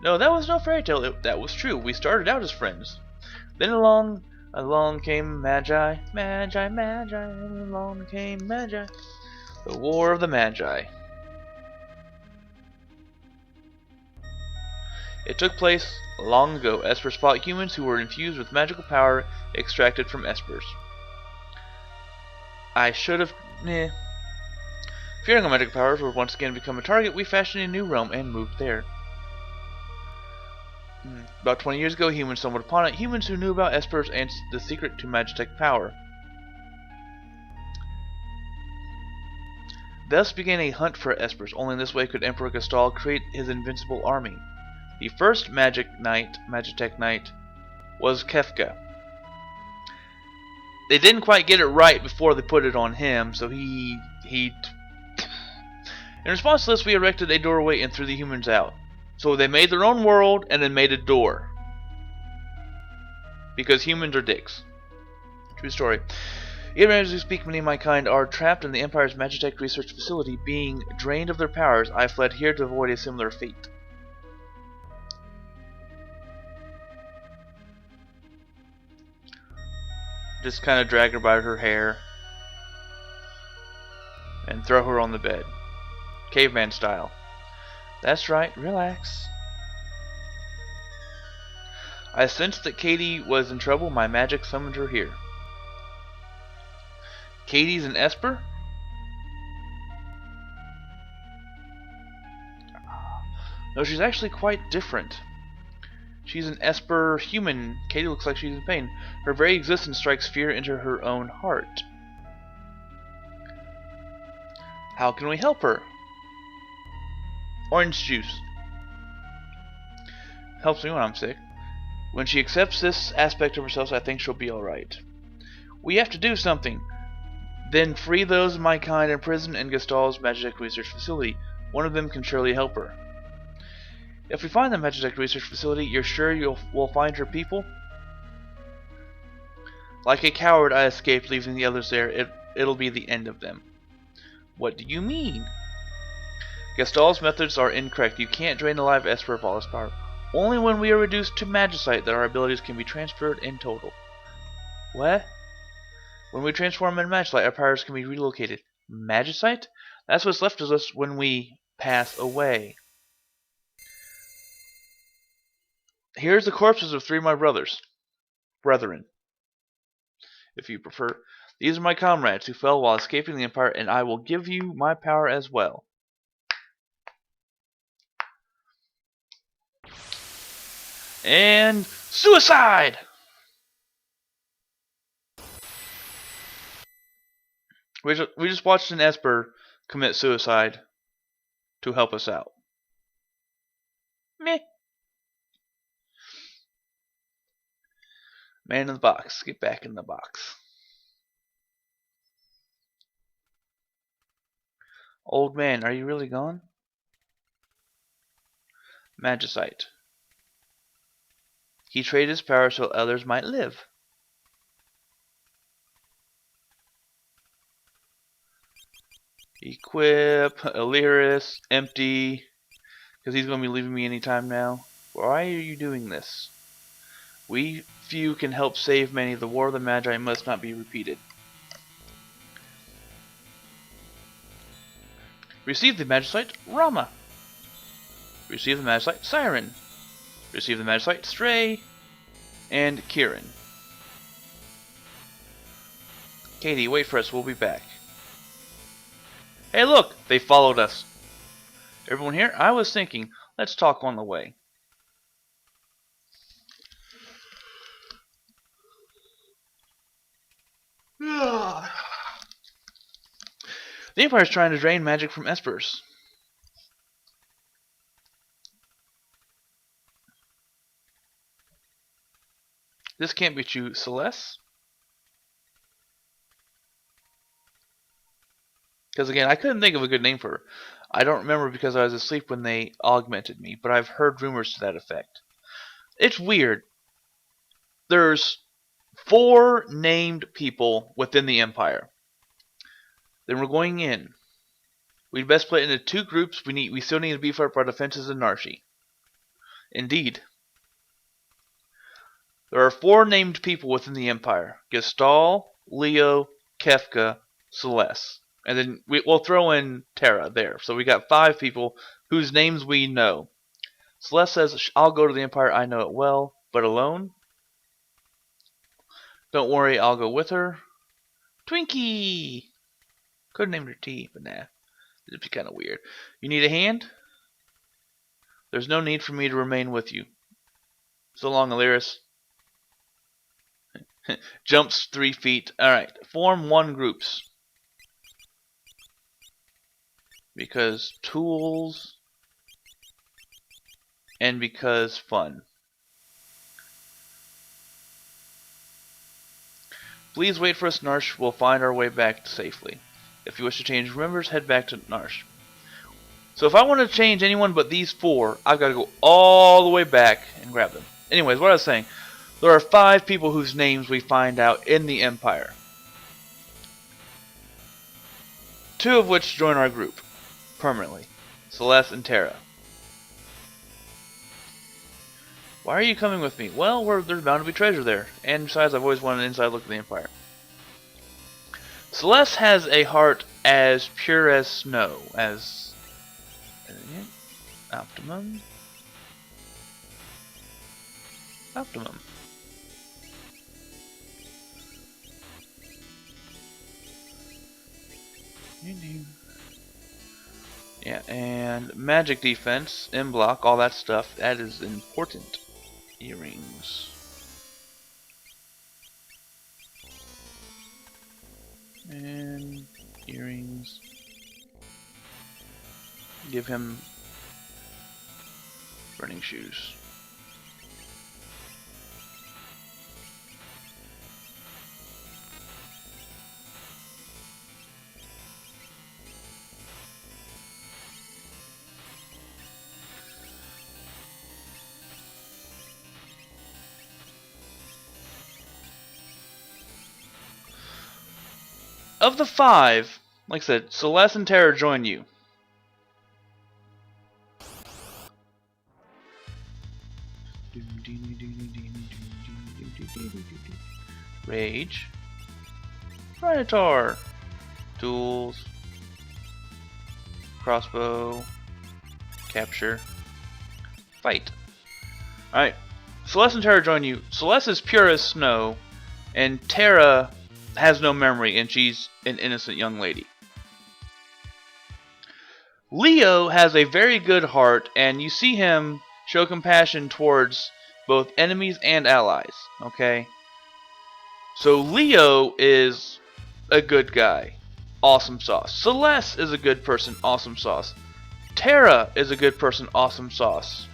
No, that was no fairy tale. That was true. We started out as friends. Then along came Magi, Magi, Magi. Along came Magi. The War of the Magi. It took place long ago. Espers fought humans who were infused with magical power extracted from Espers. I should have... Fearing our magical powers would once again become a target, we fashioned a new realm and moved there. About 20 years ago, humans stumbled upon it. Humans who knew about Espers and the secret to Magitech power. Thus began a hunt for Espers. Only in this way could Emperor Gastal create his invincible army. The first Magitech Knight, was Kefka. They didn't quite get it right before they put it on him, so he... In response to this, we erected a doorway and threw the humans out. So they made their own world and then made a door. Because humans are dicks. True story. Even as we speak, many of my kind are trapped in the Empire's Magitech research facility. Being drained of their powers, I fled here to avoid a similar fate. Just kind of drag her by her hair. And throw her on the bed. Caveman style. That's right, relax. I sensed that Katie was in trouble. My magic summoned her here. Katie's an Esper? No, she's actually quite different. She's an Esper human. Katie looks like she's in pain. Her very existence strikes fear into her own heart. How can we help her? Orange juice. Helps me when I'm sick. When she accepts this aspect of herself, I think she'll be alright. We have to do something. Then free those of my kind imprisoned in Gastal's Magitech research facility. One of them can surely help her. If we find the Magitech research facility, you're sure we'll find her people? Like a coward, I escaped, leaving the others there. It'll be the end of them. What do you mean? Gastal's methods are incorrect. You can't drain a live Esper of all his power. Only when we are reduced to Magicite that our abilities can be transferred in total. What? When we transform into Magicite, our powers can be relocated. Magicite? That's what's left of us when we pass away. Here's the corpses of 3 of my brethren, if you prefer. These are my comrades who fell while escaping the Empire, and I will give you my power as well. And suicide! We just watched an Esper commit suicide to help us out. Meh. Man in the box. Get back in the box. Old man, are you really gone? Magicite. He traded his power so others might live. Equip, Illyris, empty, because he's going to be leaving me anytime now. Why are you doing this? We few can help save many. The war of the Magi must not be repeated. Receive the Magicite, Rama. Receive the Magicite, Siren. Receive the Magicite, Stray. And Kieran. Katie, wait for us. We'll be back. Hey, look! They followed us. Everyone here? I was thinking, let's talk on the way. The Empire's trying to drain magic from Espers. This can't be true, Celeste. Because again, I couldn't think of a good name for her. I don't remember because I was asleep when they augmented me, but I've heard rumors to that effect. It's weird. There's 4 named people within the Empire. Then we're going in. We'd best split into 2 groups. We still need to beef up our defenses in Narshe. Indeed. There are 4 named people within the Empire. Gestal, Leo, Kefka, Celeste. And then we'll throw in Terra there. So we got 5 people whose names we know. Celeste says, I'll go to the Empire, I know it well, but alone? Don't worry, I'll go with her. Twinkie! Could have named her T, but nah. It'd be kind of weird. You need a hand? There's no need for me to remain with you. So long, Illyris. Jumps 3 feet. Alright, form 1 groups. Because tools and because fun. Please wait for us, Narshe. We'll find our way back safely. If you wish to change members, head back to Narshe. So if I want to change anyone but these 4, I've got to go all the way back and grab them. Anyways, what I was saying, there are 5 people whose names we find out in the Empire. 2 of which join our group. Permanently. Celeste and Terra. Why are you coming with me? Well, there's bound to be treasure there. And besides, I've always wanted an inside look at the Empire. Celeste has a heart as pure as snow. As... Optimum? Optimum. Yeah, and magic defense, M-block, all that stuff, that is important. Earrings. And earrings. Give him running shoes. Of the 5, like I said, Celeste and Terra join you. Rage. Minotaur. Tools. Crossbow. Capture. Fight. Alright. Celeste and Terra join you. Celeste is pure as snow, and Terra has no memory, and she's an innocent young lady. Leo has a very good heart, and you see him show compassion towards both enemies and allies. Okay? So Leo is a good guy. Awesome sauce. Celeste is a good person. Awesome sauce. Terra is a good person. Awesome sauce.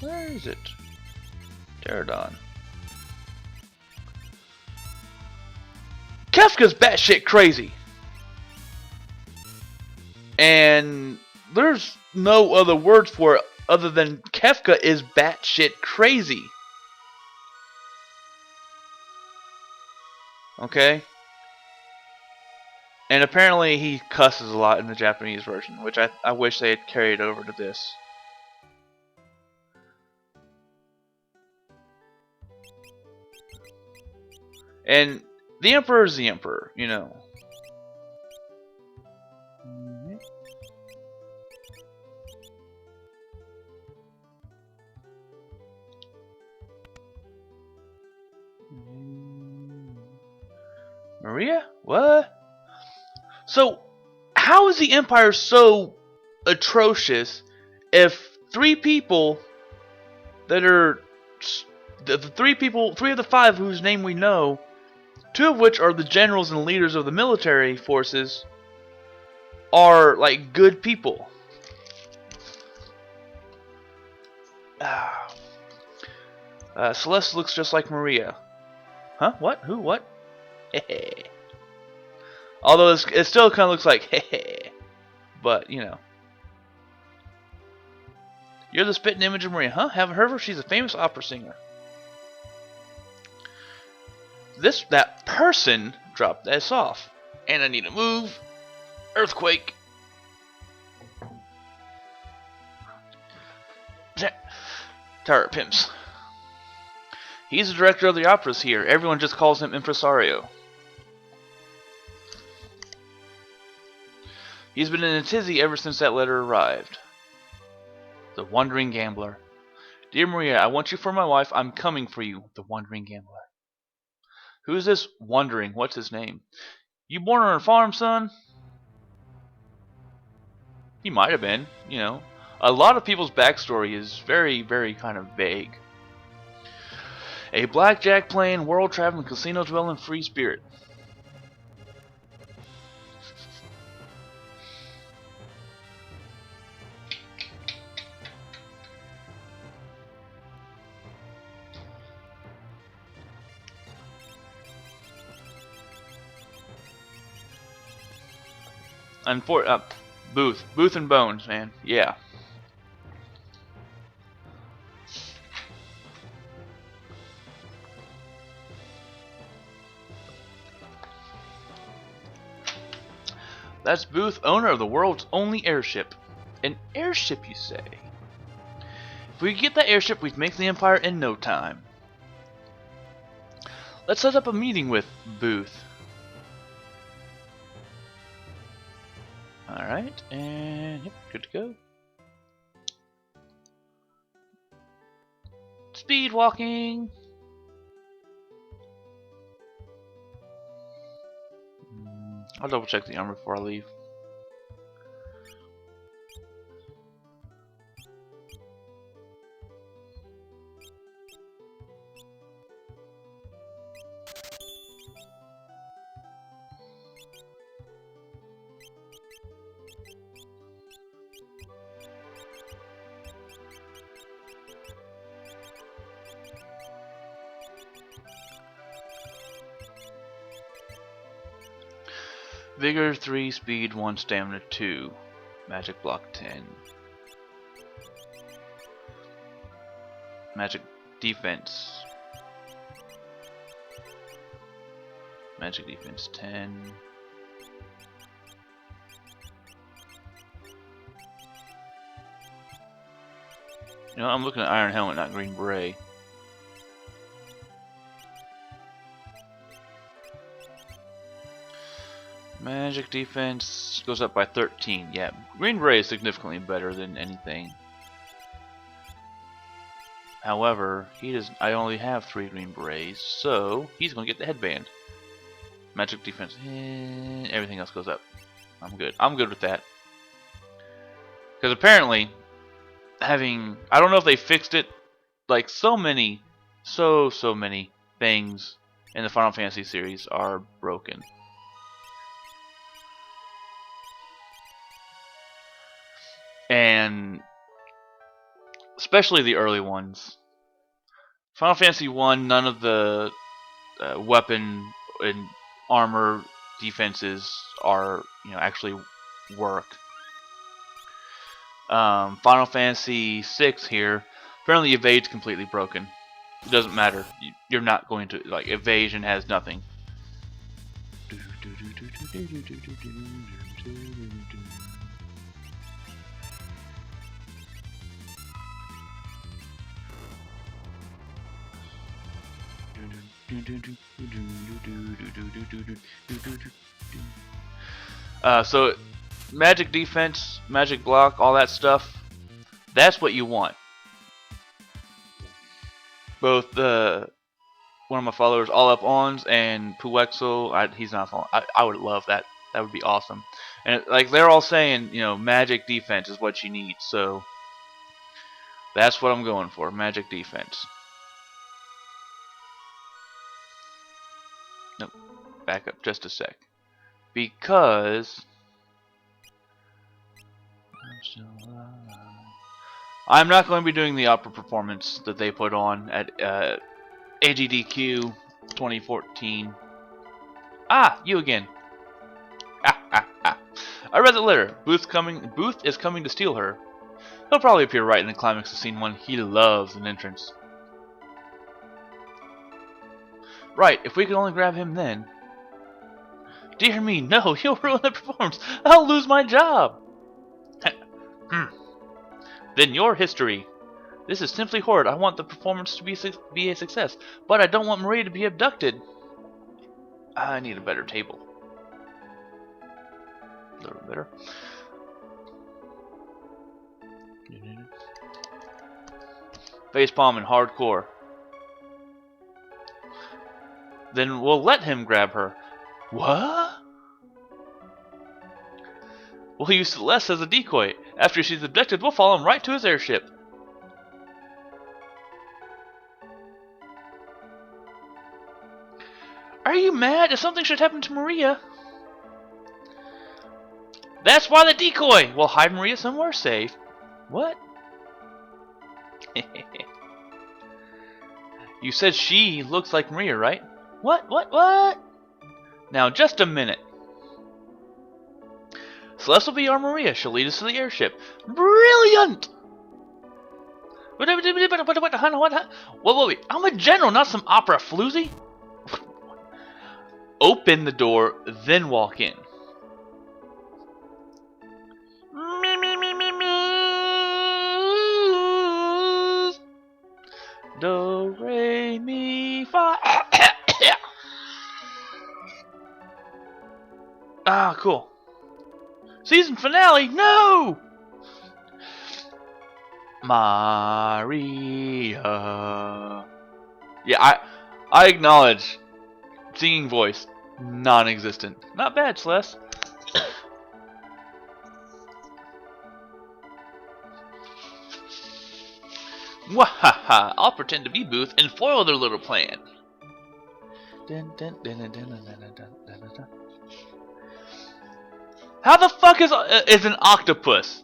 Where is it? Pterodon. Kefka's batshit crazy. And there's no other words for it other than Kefka is batshit crazy. Okay? And apparently he cusses a lot in the Japanese version, which I wish they had carried over to this. And the Emperor is the Emperor, you know. Maria? What? So, how is the Empire so atrocious if three people that are the three of the five whose name we know, two of which are the generals and leaders of the military forces, are like good people? Celeste looks just like Maria. Huh? What? Who? What? Hehe. Although it still kind of looks like hehe. But, you know. You're the spitting image of Maria. Huh? Haven't heard of her? She's a famous opera singer. That person dropped this off. And I need to move. Earthquake. Tower Pimps. He's the director of the operas here. Everyone just calls him Impresario. He's been in a tizzy ever since that letter arrived. The Wandering Gambler. Dear Maria, I want you for my wife. I'm coming for you. The Wandering Gambler. Who's this Wandering? What's his name? You born on a farm, son? He might have been, you know. A lot of people's backstory is very, very kind of vague. A blackjack playing, world traveling, casino dwelling free spirit. Booth and Bones, man. Yeah. That's Booth, owner of the world's only airship. An airship, you say? If we could get that airship, we'd make the Empire in no time. Let's set up a meeting with Booth. Alright, and yep, good to go. Speed walking. I'll double check the armor before I leave. Vigor 3, Speed 1, Stamina 2, Magic Block 10. Magic Defense. Magic Defense 10. You know, I'm looking at Iron Helmet, not Green Beret. Magic defense goes up by 13. Yeah, Green Beret is significantly better than anything. However, I only have 3 Green Berets, so he's gonna get the headband. Magic defense, everything else goes up. I'm good. I'm good with that. Because apparently, I don't know if they fixed it. Like so many things in the Final Fantasy series are broken. And especially the early ones. Final Fantasy 1, none of the weapon and armor defenses are, actually work. Final Fantasy VI here. Apparently, evade's completely broken. It doesn't matter. You're not going to like evasion has nothing. So magic defense, magic block, all that stuff. That's what you want. Both the one of my followers, All Up Ons, and Puexel. He's not following. I would love that. That would be awesome. And like they're all saying, you know, magic defense is what you need. So that's what I'm going for. Magic defense. Nope. Back up just a sec. Because I'm not going to be doing the opera performance that they put on at AGDQ 2014. Ah, you again. I read the letter. Booth is coming to steal her. He'll probably appear right in the climax of scene 1. He loves an entrance. Right, if we could only grab him then. Dear me, no, he'll ruin the performance. I'll lose my job. Then your history. This is simply horrid. I want the performance to be a success, but I don't want Maria to be abducted. I need a better table. A little better. Facepalm and hardcore. Then we'll let him grab her. What? We'll use Celeste as a decoy. After she's abducted, we'll follow him right to his airship. Are you mad? If something should happen to Maria... That's why the decoy! We'll hide Maria somewhere safe. What? You said she looks like Maria, right? What? Now, just a minute. Celeste will be our Maria. She'll lead us to the airship. Brilliant! What? Wait. I'm a general, not some opera floozy. Open the door, then walk in. Do, re, mi, fa. Ah, cool. Season finale? No! Maria. Yeah, I acknowledge. Singing voice, non-existent. Not bad, Celeste. Wahaha! I'll pretend to be Booth and foil their little plan. How the fuck is an octopus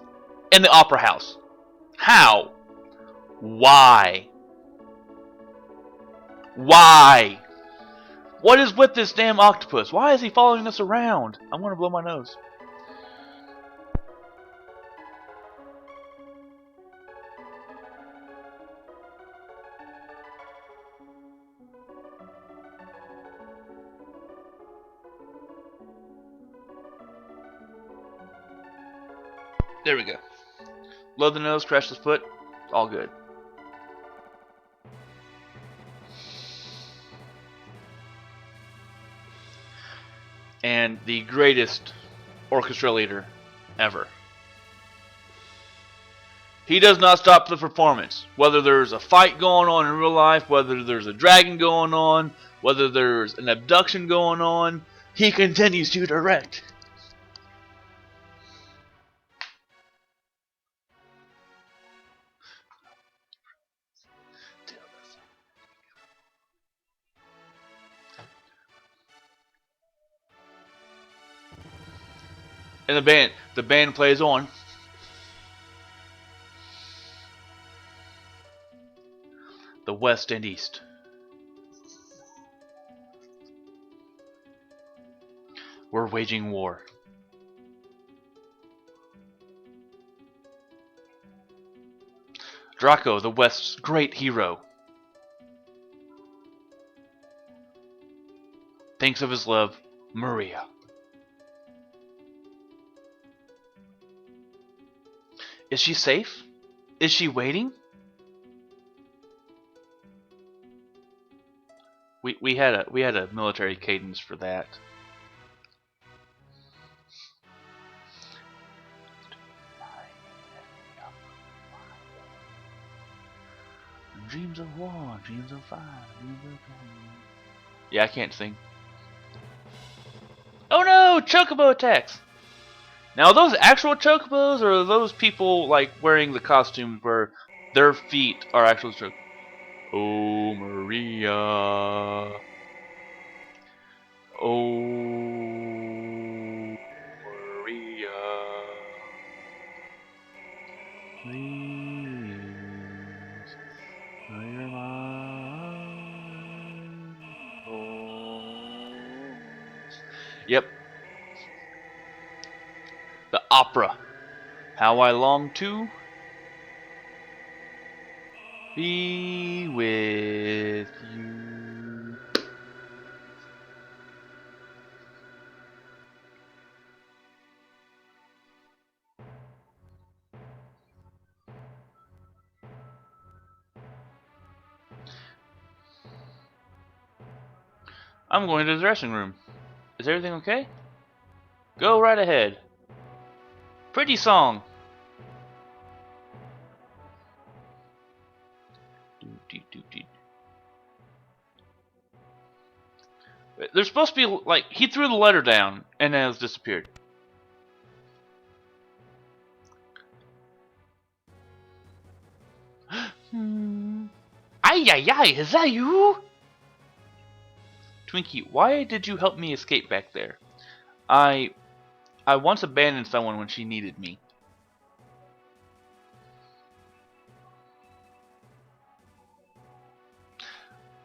in the opera house? How? Why? Why? What is with this damn octopus? Why is he following us around? I'm gonna blow my nose. There we go. Blow the nose, crash the foot, all good. And the greatest orchestra leader ever. He does not stop the performance. Whether there's a fight going on in real life, whether there's a dragon going on, whether there's an abduction going on, he continues to direct. And the band plays on. The West and East. We're waging war. Draco, the West's great hero, thinks of his love, Maria. Is she safe? Is she waiting? We had a military cadence for that. Dreams of war, dreams of fire, dreams of fire. Yeah, I can't sing. Oh no! Chocobo attacks! Now, are those actual chocobos, or are those people like wearing the costumes where their feet are actual chocobos? Oh, Maria. Oh, Maria. Please, clear my voice. Yep, the opera. How I long to be with you. I'm going to the dressing room. Is everything okay? Go right ahead. Pretty song. There's supposed to be, like, he threw the letter down and then it's disappeared. Ay, ay, ay, is that you? Twinkie, why did you help me escape back there? I once abandoned someone when she needed me.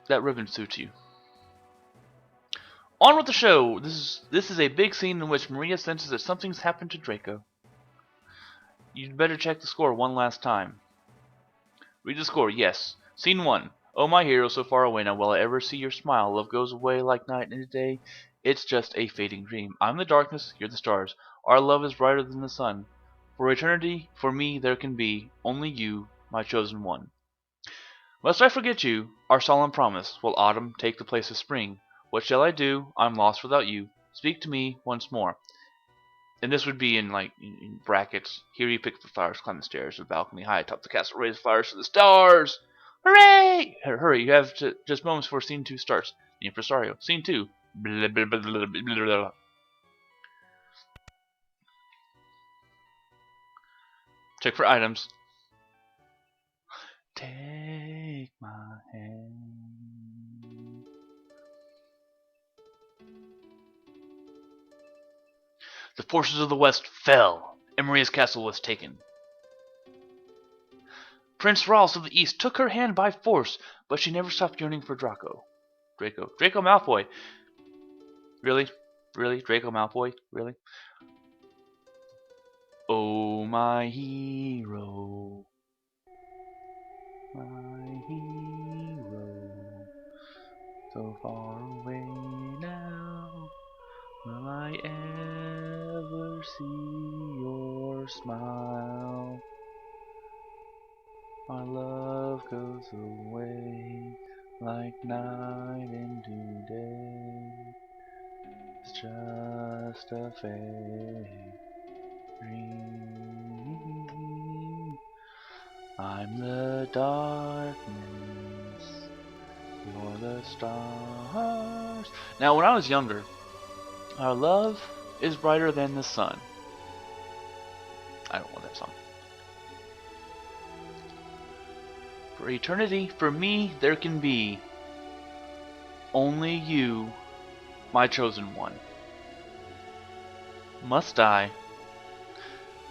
That ribbon suits you. On with the show. This is a big scene in which Maria senses that something's happened to Draco. You'd better check the score one last time. Read the score, yes. Scene 1. Oh, my hero, so far away now. Will I ever see your smile? Love goes away like night and day. It's just a fading dream. I'm the darkness, you're the stars. Our love is brighter than the sun. For eternity, for me, there can be only you, my chosen one. Lest I forget you, our solemn promise. Will autumn take the place of spring? What shall I do? I'm lost without you. Speak to me once more. And this would be in, like, in brackets. Here you pick the flowers, climb the stairs, the balcony high atop the castle, raise the flowers to the stars. Hooray! Hurry, you have just moments before scene 2 starts. The impresario. Scene 2. Blah, blah, blah, blah, blah, blah. Check for items. Take my hand. The forces of the West fell, and Maria's castle was taken. Prince Rawls of the East took her hand by force, but she never stopped yearning for Draco Malfoy. Really? Really? Draco Malfoy? Really? Oh, my hero. My hero. So far away now. Will I ever see your smile? Our love goes away like night into day. It's just a fake dream. I'm the darkness, you're the stars. Now, when I was younger, our love is brighter than the sun. I don't want that song. For eternity, for me, there can be only you, my chosen one. Must I?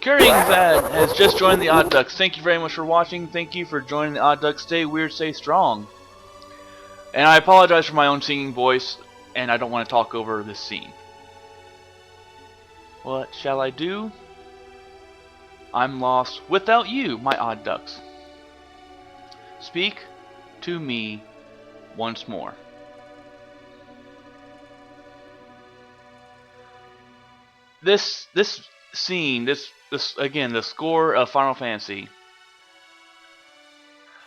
Carrying Vad has just joined the Odd Ducks. Thank you very much for watching. Thank you for joining the Odd Ducks. Stay weird, stay strong. And I apologize for my own singing voice, and I don't want to talk over this scene. What shall I do? I'm lost without you, my Odd Ducks. speak to me once more. This scene, this again, the score of Final Fantasy.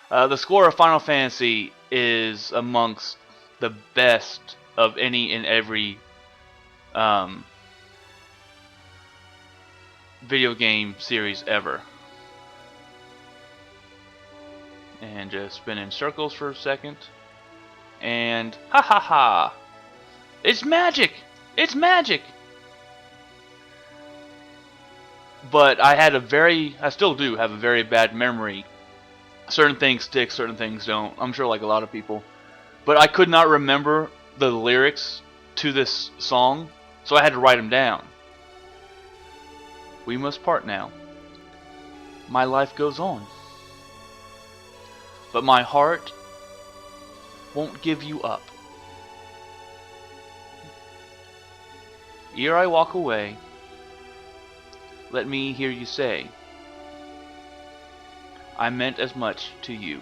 The score of Final Fantasy is amongst the best of any and every video game series ever. And just spin in circles for a second. And ha ha ha! It's magic! It's magic! But I still do have a very bad memory. Certain things stick, certain things don't. I'm sure like a lot of people. But I could not remember the lyrics to this song, so I had to write them down. We must part now. My life goes on. But my heart won't give you up. Ere I walk away, let me hear you say, I meant as much to you.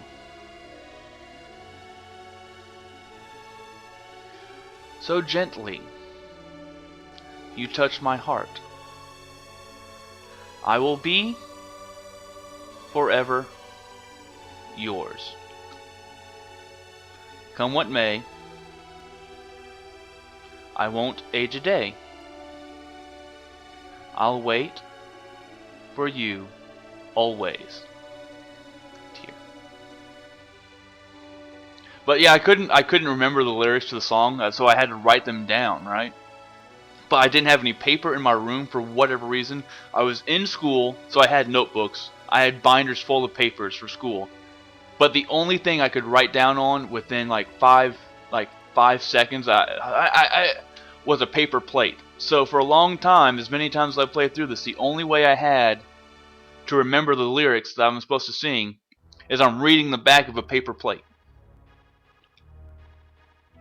So gently, you touch my heart. I will be forever yours. Come what may, I won't age a day. I'll wait for you always. Tear. But yeah, I couldn't remember the lyrics to the song, so I had to write them down, right? But I didn't have any paper in my room for whatever reason. I was in school, so I had notebooks. I had binders full of papers for school. But the only thing I could write down on within like five seconds, I was a paper plate. So for a long time, as many times as I played through this, the only way I had to remember the lyrics that I'm supposed to sing is I'm reading the back of a paper plate.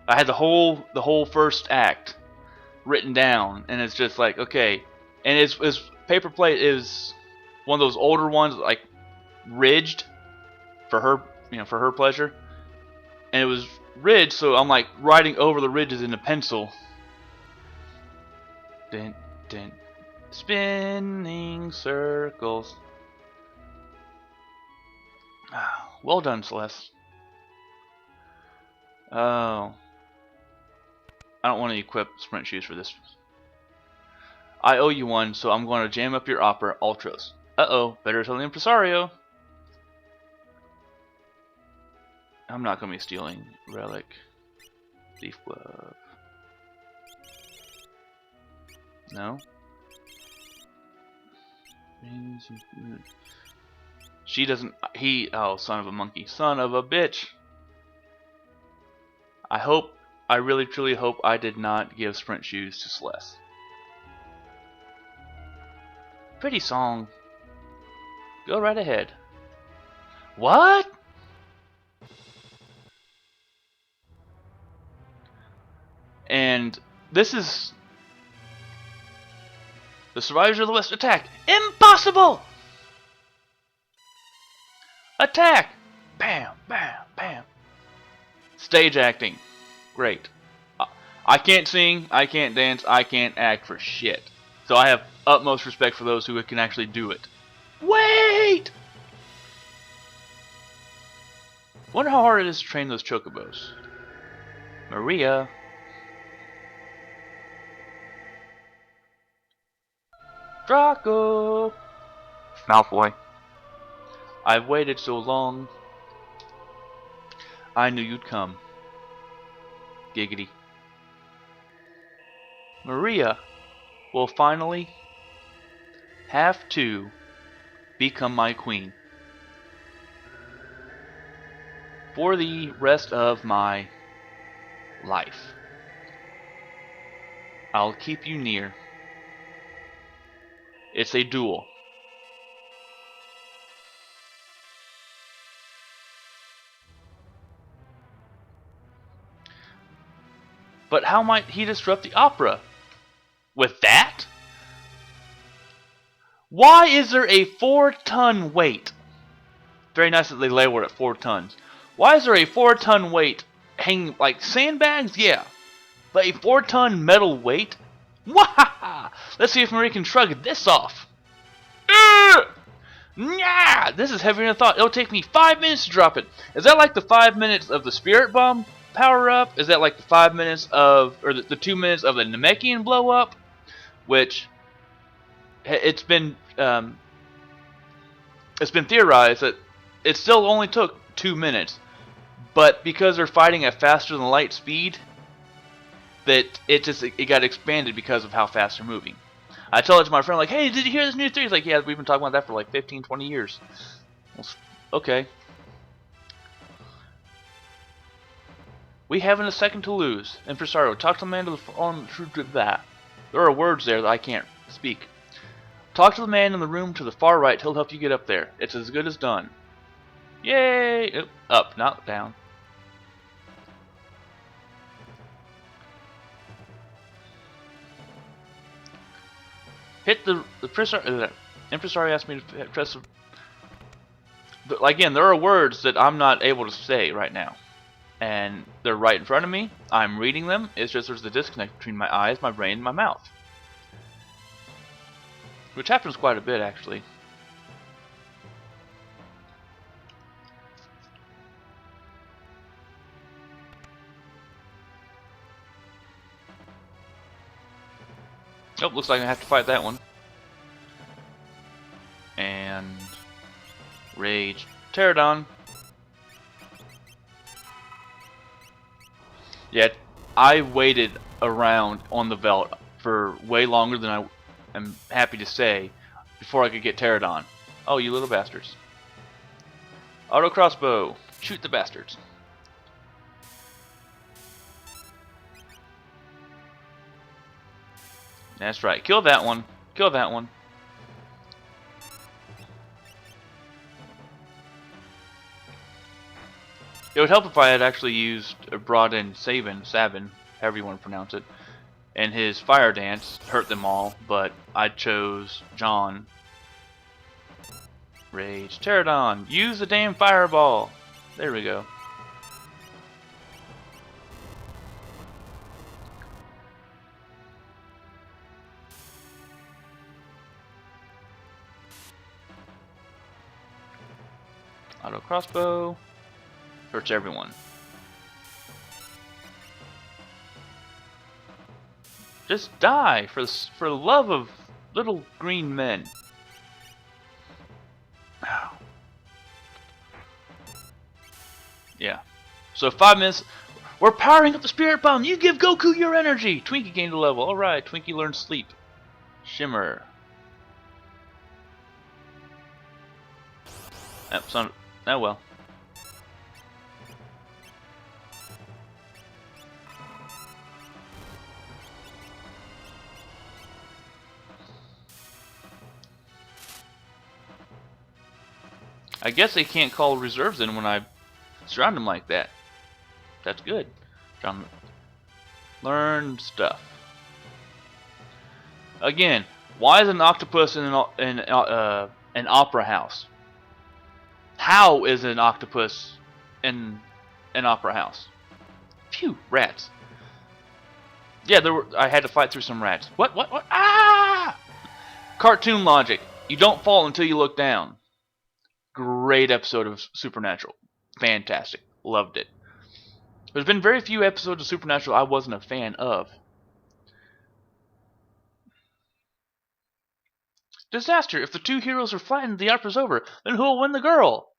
I had the whole first act written down, and it's just like, okay. And it's paper plate is one of those older ones, like ridged for her pleasure, and it was ridged, so I'm like writing over the ridges in a pencil. Dun, dun, spinning circles. Well done, Celeste. Oh, I don't want to equip sprint shoes for this. I owe you one, so I'm going to jam up your opera ultras. Uh-oh, better tell the impresario. I'm not going to be stealing relic. Thief glove. No? She doesn't. Oh, son of a monkey. Son of a bitch. I really truly hope I did not give sprint shoes to Celeste. Pretty song. Go right ahead. What? And this is the survivors of the West attack. Impossible! Attack! Bam, bam, bam. Stage acting. Great. I can't sing, I can't dance, I can't act for shit. So I have utmost respect for those who can actually do it. Wait! Wonder how hard it is to train those chocobos. Maria. Draco! Malfoy. I've waited so long. I knew you'd come. Giggity. Maria will finally have to become my queen. For the rest of my life. I'll keep you near. It's a duel. But how might he disrupt the opera? With that? Why is there a 4-ton weight very nice that they labeled it 4 tons. Why is there a 4-ton weight hanging like sandbags? Yeah. But a 4-ton metal weight? Wahaha! Let's see if Marie can shrug this off. Yeah, this is heavier than I thought. It'll take me 5 minutes to drop it. Is that like the 5 minutes of the Spirit Bomb power up? Is that like the 5 minutes of, or the 2 minutes of the Namekian blow up? Which it's been theorized that it still only took 2 minutes, but because they're fighting at faster than light speed, that it got expanded because of how fast they're moving. I tell it to my friend, like, hey, did you hear this new theory? He's like, yeah, we've been talking about that for like 15, 20 years. Well, okay. We haven't a second to lose. Impresario, talk to the man on that. There are words there that I can't speak. Talk to the man in the room to the far right. He'll help you get up there. It's as good as done. Yay! Oh, up, not down. Hit the Impresario asked me to press. Again, there are words that I'm not able to say right now, and they're right in front of me. I'm reading them. It's just there's a disconnect between my eyes, my brain, and my mouth, which happens quite a bit actually. Oh, looks like I have to fight that one. And Rage Pterodon. Yet I waited around on the veldt for way longer than I am happy to say before I could get Pterodon. Oh, you little bastards. Auto crossbow. Shoot the bastards. That's right. Kill that one. Kill that one. It would help if I had actually used brought in Sabin, however you want to pronounce it, and his fire dance hurt them all, but I chose John. Rage Pterodon. Use the damn fireball. There we go. Auto crossbow hurts everyone. Just die for the love of little green men. Ow. Yeah. So 5 minutes. We're powering up the Spirit Bomb. You give Goku your energy. Twinkie gained a level. All right. Twinkie learned Sleep. Shimmer. Oh well. I guess they can't call reserves in when I surround them like that. That's good. John, learn stuff. Again, why is an octopus in an opera house? How is an octopus in an opera house? Phew, rats. Yeah, I had to fight through some rats. What? Ah! Cartoon logic. You don't fall until you look down. Great episode of Supernatural. Fantastic. Loved it. There's been very few episodes of Supernatural I wasn't a fan of. Disaster! If the two heroes are flattened, the opera's over. Then who will win the girl?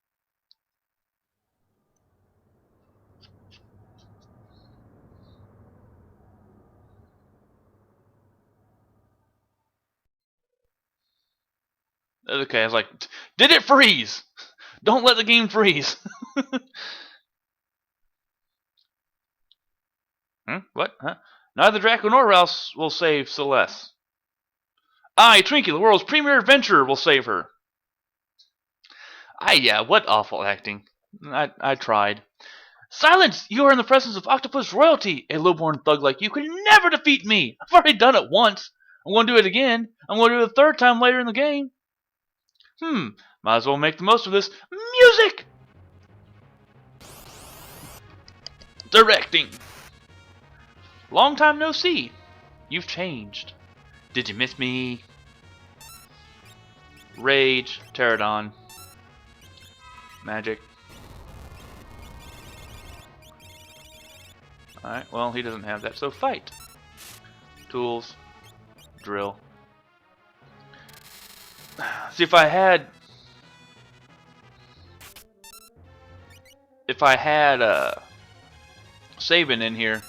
Okay, I was like, did it freeze? Don't let the game freeze. What? Huh? Neither Draco nor Rouse will save Celeste. I, Twinkie, the world's premier adventurer, will save her. Yeah, what awful acting. I tried. Silence! You are in the presence of Octopus royalty. A lowborn thug like you could never defeat me. I've already done it once. I'm going to do it again. I'm going to do it a third time later in the game. Might as well make the most of this. Music! Directing. Long time no see. You've changed. Did you miss me? Rage, Pterodon, Magic. Alright, well, he doesn't have that, so fight. Tools, drill. See, if I had Sabin in here.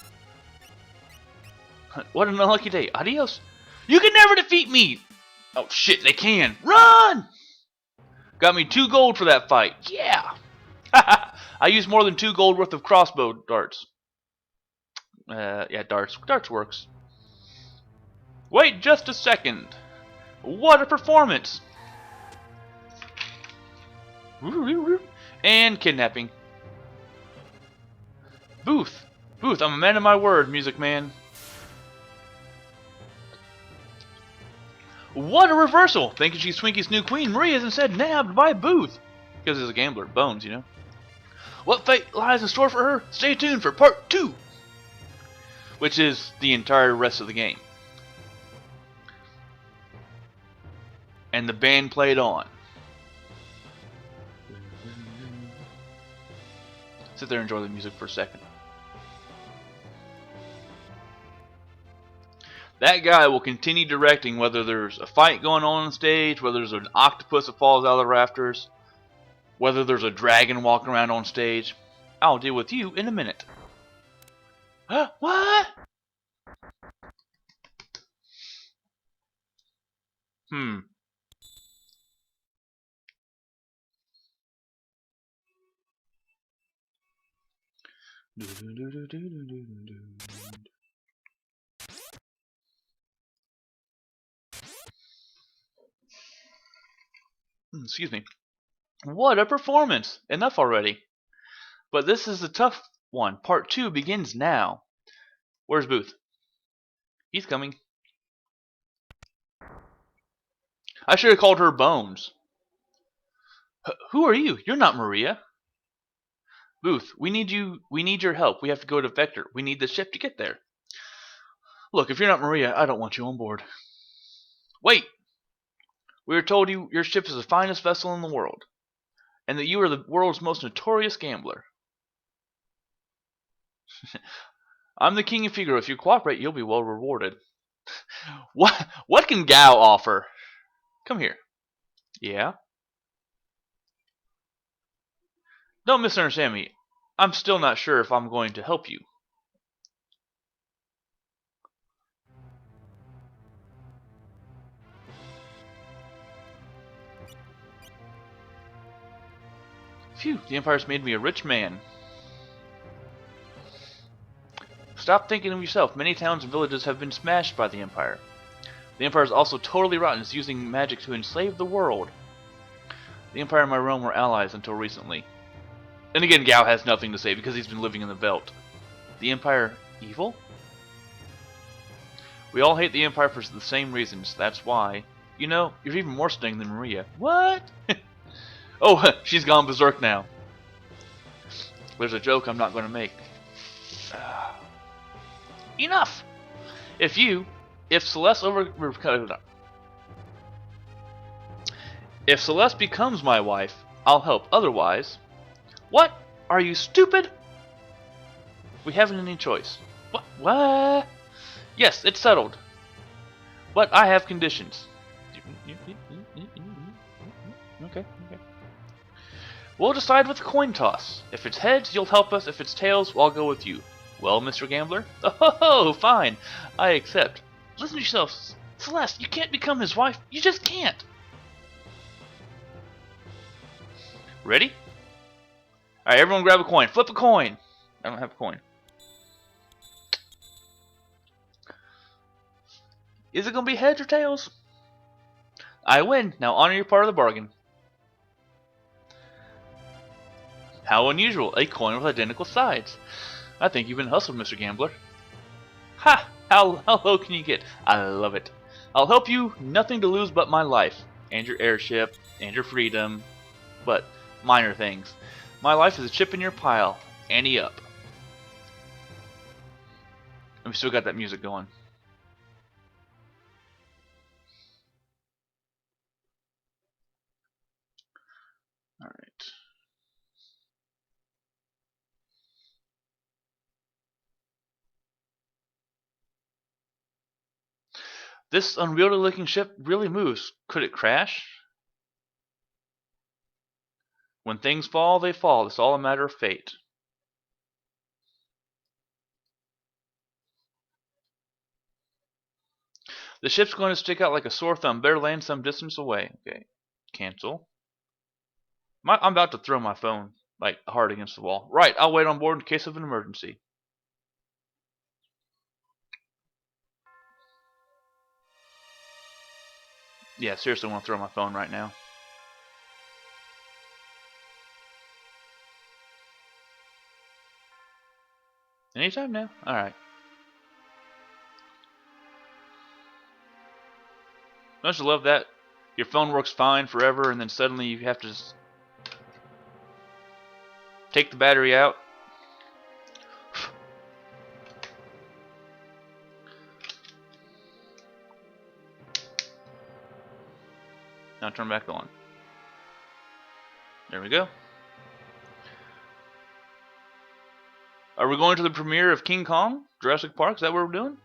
What an unlucky day. Adios. You can never defeat me! Oh shit, they can. Run! Got me 2 gold for that fight. Yeah! I used more than 2 gold worth of crossbow darts. Yeah, darts. Darts works. Wait just a second. What a performance! And kidnapping. Booth. Booth, I'm a man of my word, Music Man. What a reversal! Thinking she's Twinkies' new queen, Maria is instead nabbed by Booth. Because he's a gambler. Bones, you know. What fate lies in store for her? Stay tuned for part 2. Which is the entire rest of the game. And the band played on. Sit there and enjoy the music for a second. That guy will continue directing whether there's a fight going on stage, whether there's an octopus that falls out of the rafters, whether there's a dragon walking around on stage. I'll deal with you in a minute. Huh? What? Excuse me. What a performance! Enough already. But this is the tough one. Part 2 begins now. Where's Booth? He's coming. I should have called her Bones. Who are you? You're not Maria. Booth, we need your help. We have to go to Vector. We need the ship to get there. Look, if you're not Maria, I don't want you on board. Wait! We were told your ship is the finest vessel in the world, and that you are the world's most notorious gambler. I'm the King of Figaro. If you cooperate, you'll be well rewarded. What can Gao offer? Come here. Yeah? Don't misunderstand me. I'm still not sure if I'm going to help you. Phew, the Empire's made me a rich man. Stop thinking of yourself. Many towns and villages have been smashed by the Empire. The Empire is also totally rotten. It's using magic to enslave the world. The Empire and my realm were allies until recently. And again, Gao has nothing to say because he's been living in the Veldt. The Empire evil? We all hate the Empire for the same reasons. That's why. You know, you're even more stunning than Maria. What? Oh, she's gone berserk now. There's a joke I'm not going to make. Enough! If Celeste becomes my wife, I'll help. Otherwise... What? Are you stupid? We haven't any choice. What? Yes, it's settled. But I have conditions. Okay. We'll decide with a coin toss. If it's heads, you'll help us. If it's tails, I'll go with you. Well, Mr. Gambler? Oh, fine. I accept. Listen to yourself. Celeste, you can't become his wife. You just can't. Ready? Alright, everyone grab a coin. Flip a coin. I don't have a coin. Is it going to be heads or tails? I win. Now honor your part of the bargain. How unusual. A coin with identical sides. I think you've been hustled, Mr. Gambler. Ha! How low can you get? I love it. I'll help you. Nothing to lose but my life. And your airship. and your freedom, but minor things. My life is a chip in your pile. Ante up. And we still got that music going. Alright. This unwieldy looking ship really moves. Could it crash? When things fall, they fall. It's all a matter of fate. The ship's going to stick out like a sore thumb. Better land some distance away. Okay. Cancel. I'm about to throw my phone like hard against the wall. Right, I'll wait on board in case of an emergency. Yeah, seriously, I want to throw my phone right now. Anytime now? Alright. Don't you love that? Your phone works fine forever, and then suddenly you have to just take the battery out. Now turn back on. There we go. Are we going to the premiere of King Kong? Jurassic Park? Is that what we're doing?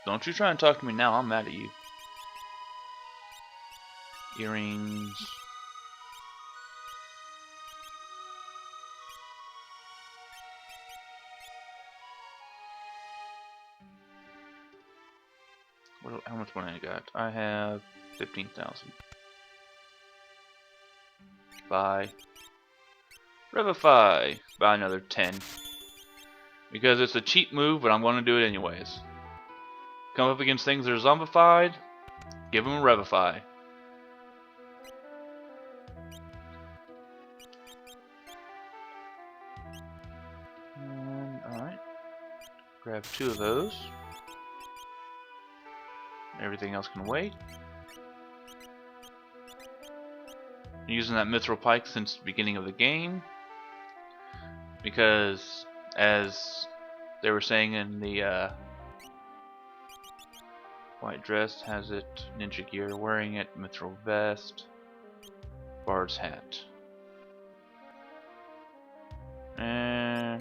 Don't you try and talk to me now. I'm mad at you. Earrings. How much money I got? I have 15,000. Buy. Revify. Buy another 10. Because it's a cheap move, but I'm going to do it anyways. Come up against things that are zombified, give them a Revify. Alright. Grab 2 of those. Everything else can wait. I'm using that Mithril Pike since the beginning of the game. Because, as they were saying in the white dress, has it, ninja gear, wearing it, Mithril vest, bard's hat. No.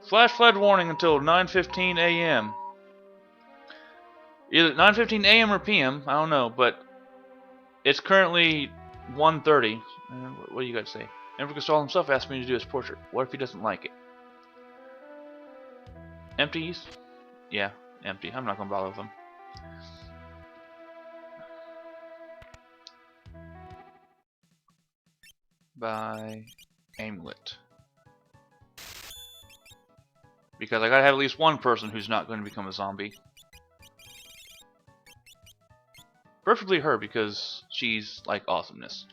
Flash flood warning until 9:15 a.m. Either 9:15 a.m. or p.m. I don't know, but it's currently 1:30. What do you got to say? Enver Gasol himself asked me to do his portrait. What if he doesn't like it? Empties? Yeah, empty. I'm not gonna bother with them. Buy amulet. Because I gotta have at least one person who's not going to become a zombie. Preferably her, because she's like awesomeness.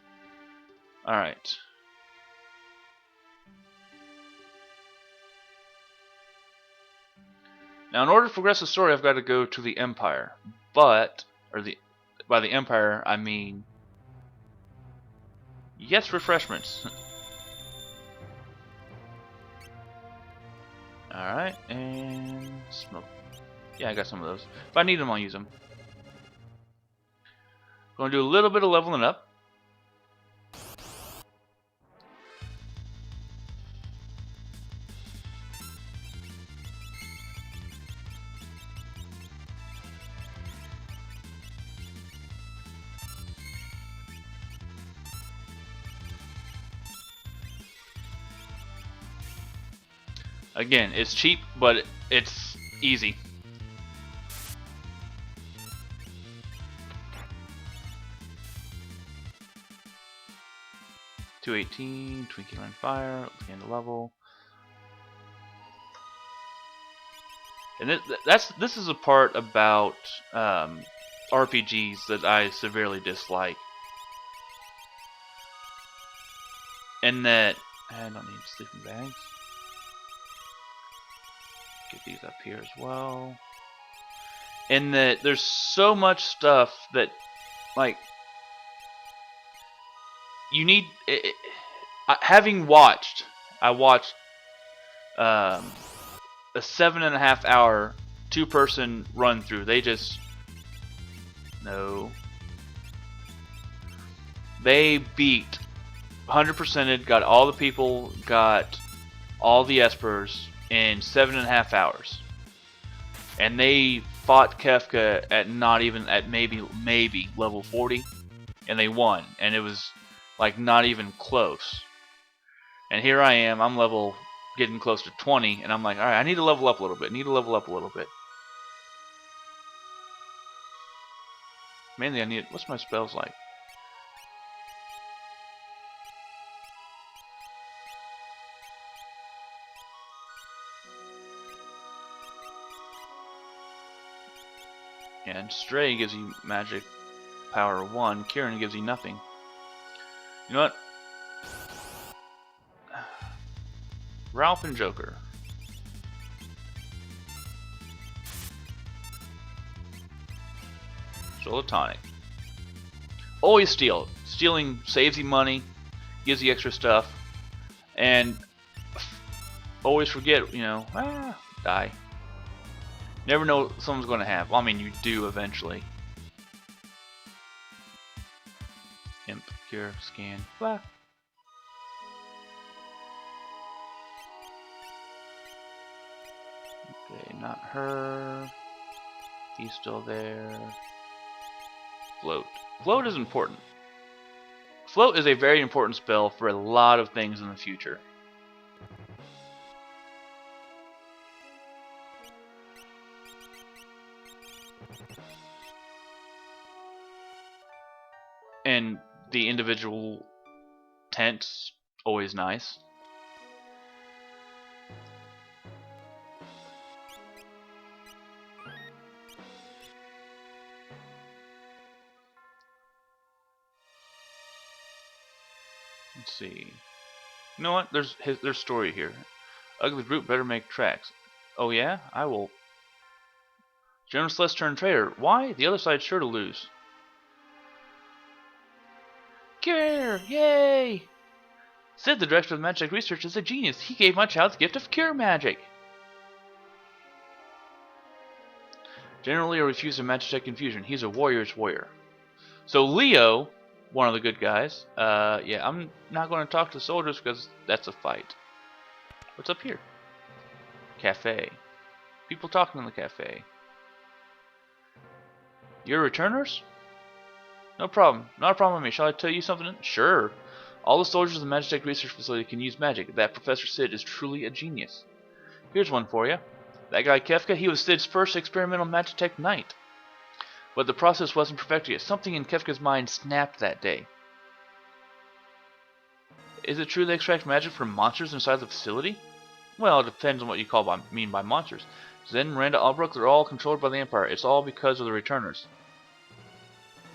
Alright. Now, in order to progress the story, I've got to go to the Empire. But, by the Empire, I mean, yes, refreshments. Alright, and smoke. Yeah, I got some of those. If I need them, I'll use them. Going to do a little bit of leveling up. Again, it's cheap, but it's easy. $218, Twinkie Line Fire, gain the level. And this is a part about RPGs that I severely dislike. And that I don't need sleeping bags. Get these up here as well. And that there's so much stuff that, like, you need. Having watched, I watched a 7.5 hour 2-person run through. They just they beat 100%ed, got all the people, got all the espers in 7.5 hours, and they fought Kefka at not even at maybe level 40, and they won, and it was like not even close. And here I am, I'm level getting close to 20, and I'm like, all right, I need to level up a little bit. Mainly, I need. What's my spells like? And Stray gives you magic power 1. Kieran gives you nothing. You know what? Ralph and Joker. Tonic. Always steal. Stealing saves you money, gives you extra stuff, and always forget, die. Never know what someone's going to have. Well, I mean, you do eventually. Imp, cure, scan, blah. Okay, not her. He's still there. Float. Float is important. Float is a very important spell for a lot of things in the future. And the individual tents, always nice. Let's see. You know what? There's story here. Ugly brute better make tracks. Oh yeah? I will. General Celeste turned traitor. Why? The other side's sure to lose. Cure! Yay! Sid, the director of magic research, is a genius. He gave my child the gift of cure magic. General Leo refused a Magitech infusion. He's a warrior's warrior. So Leo, one of the good guys, yeah, I'm not going to talk to soldiers because that's a fight. What's up here? Cafe. People talking in the cafe. You're returners? No problem. Not a problem with me. Shall I tell you something? Sure. All the soldiers of the Magitech Research Facility can use magic. That Professor Sid is truly a genius. Here's one for you. That guy Kefka, he was Sid's first experimental Magitech Knight. But the process wasn't perfected yet. Something in Kefka's mind snapped that day. Is it true they extract magic from monsters inside the facility? Well, it depends on what you mean by monsters. Zen, Miranda, Albrook, they're all controlled by the Empire. It's all because of the returners.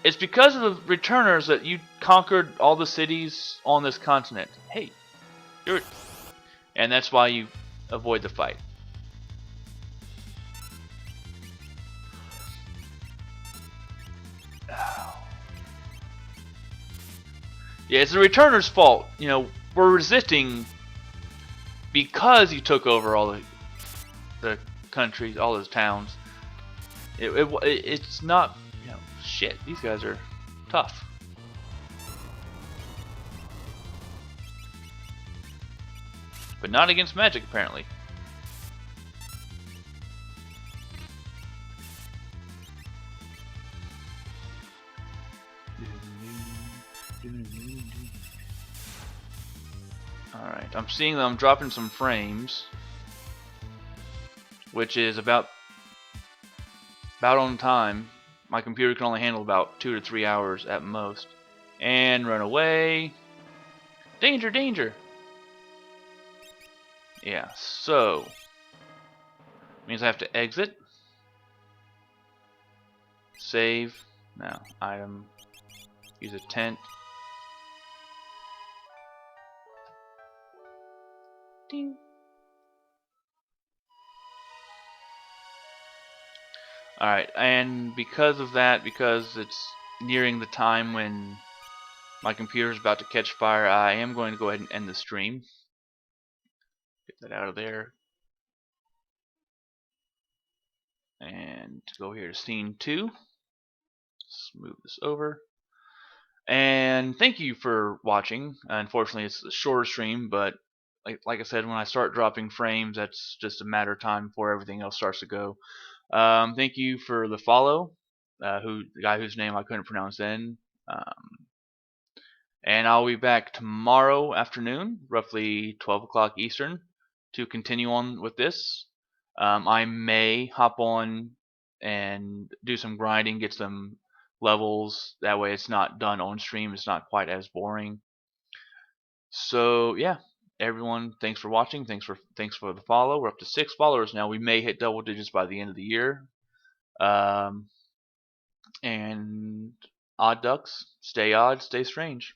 It's because of the returners that you conquered all the cities on this continent. Hey, and that's why you avoid the fight. Yeah, it's the returners' fault. You know, we're resisting because you took over all the countries, all those towns. It's not, shit. These guys are tough. But not against magic, apparently. Alright, I'm seeing that I'm dropping some frames, which is about on time. My computer can only handle about 2 to 3 hours at most. And run away. Danger, danger! Yeah, so means I have to exit. Save. No. Item. Use a tent. Ding. Alright, and because of that, because it's nearing the time when my computer is about to catch fire, I am going to go ahead and end the stream. Get that out of there. And go here to scene 2. Let's move this over. And thank you for watching. Unfortunately, it's a shorter stream, but like I said, when I start dropping frames, that's just a matter of time before everything else starts to go. Thank you for the follow, the guy whose name I couldn't pronounce then. And I'll be back tomorrow afternoon, roughly 12 o'clock Eastern, to continue on with this. I may hop on and do some grinding, get some levels. That way it's not done on stream. It's not quite as boring. So yeah, everyone, thanks for watching. Thanks for the follow. We're up to 6 followers now. We may hit double digits by the end of the year. And odd ducks, stay odd, stay strange.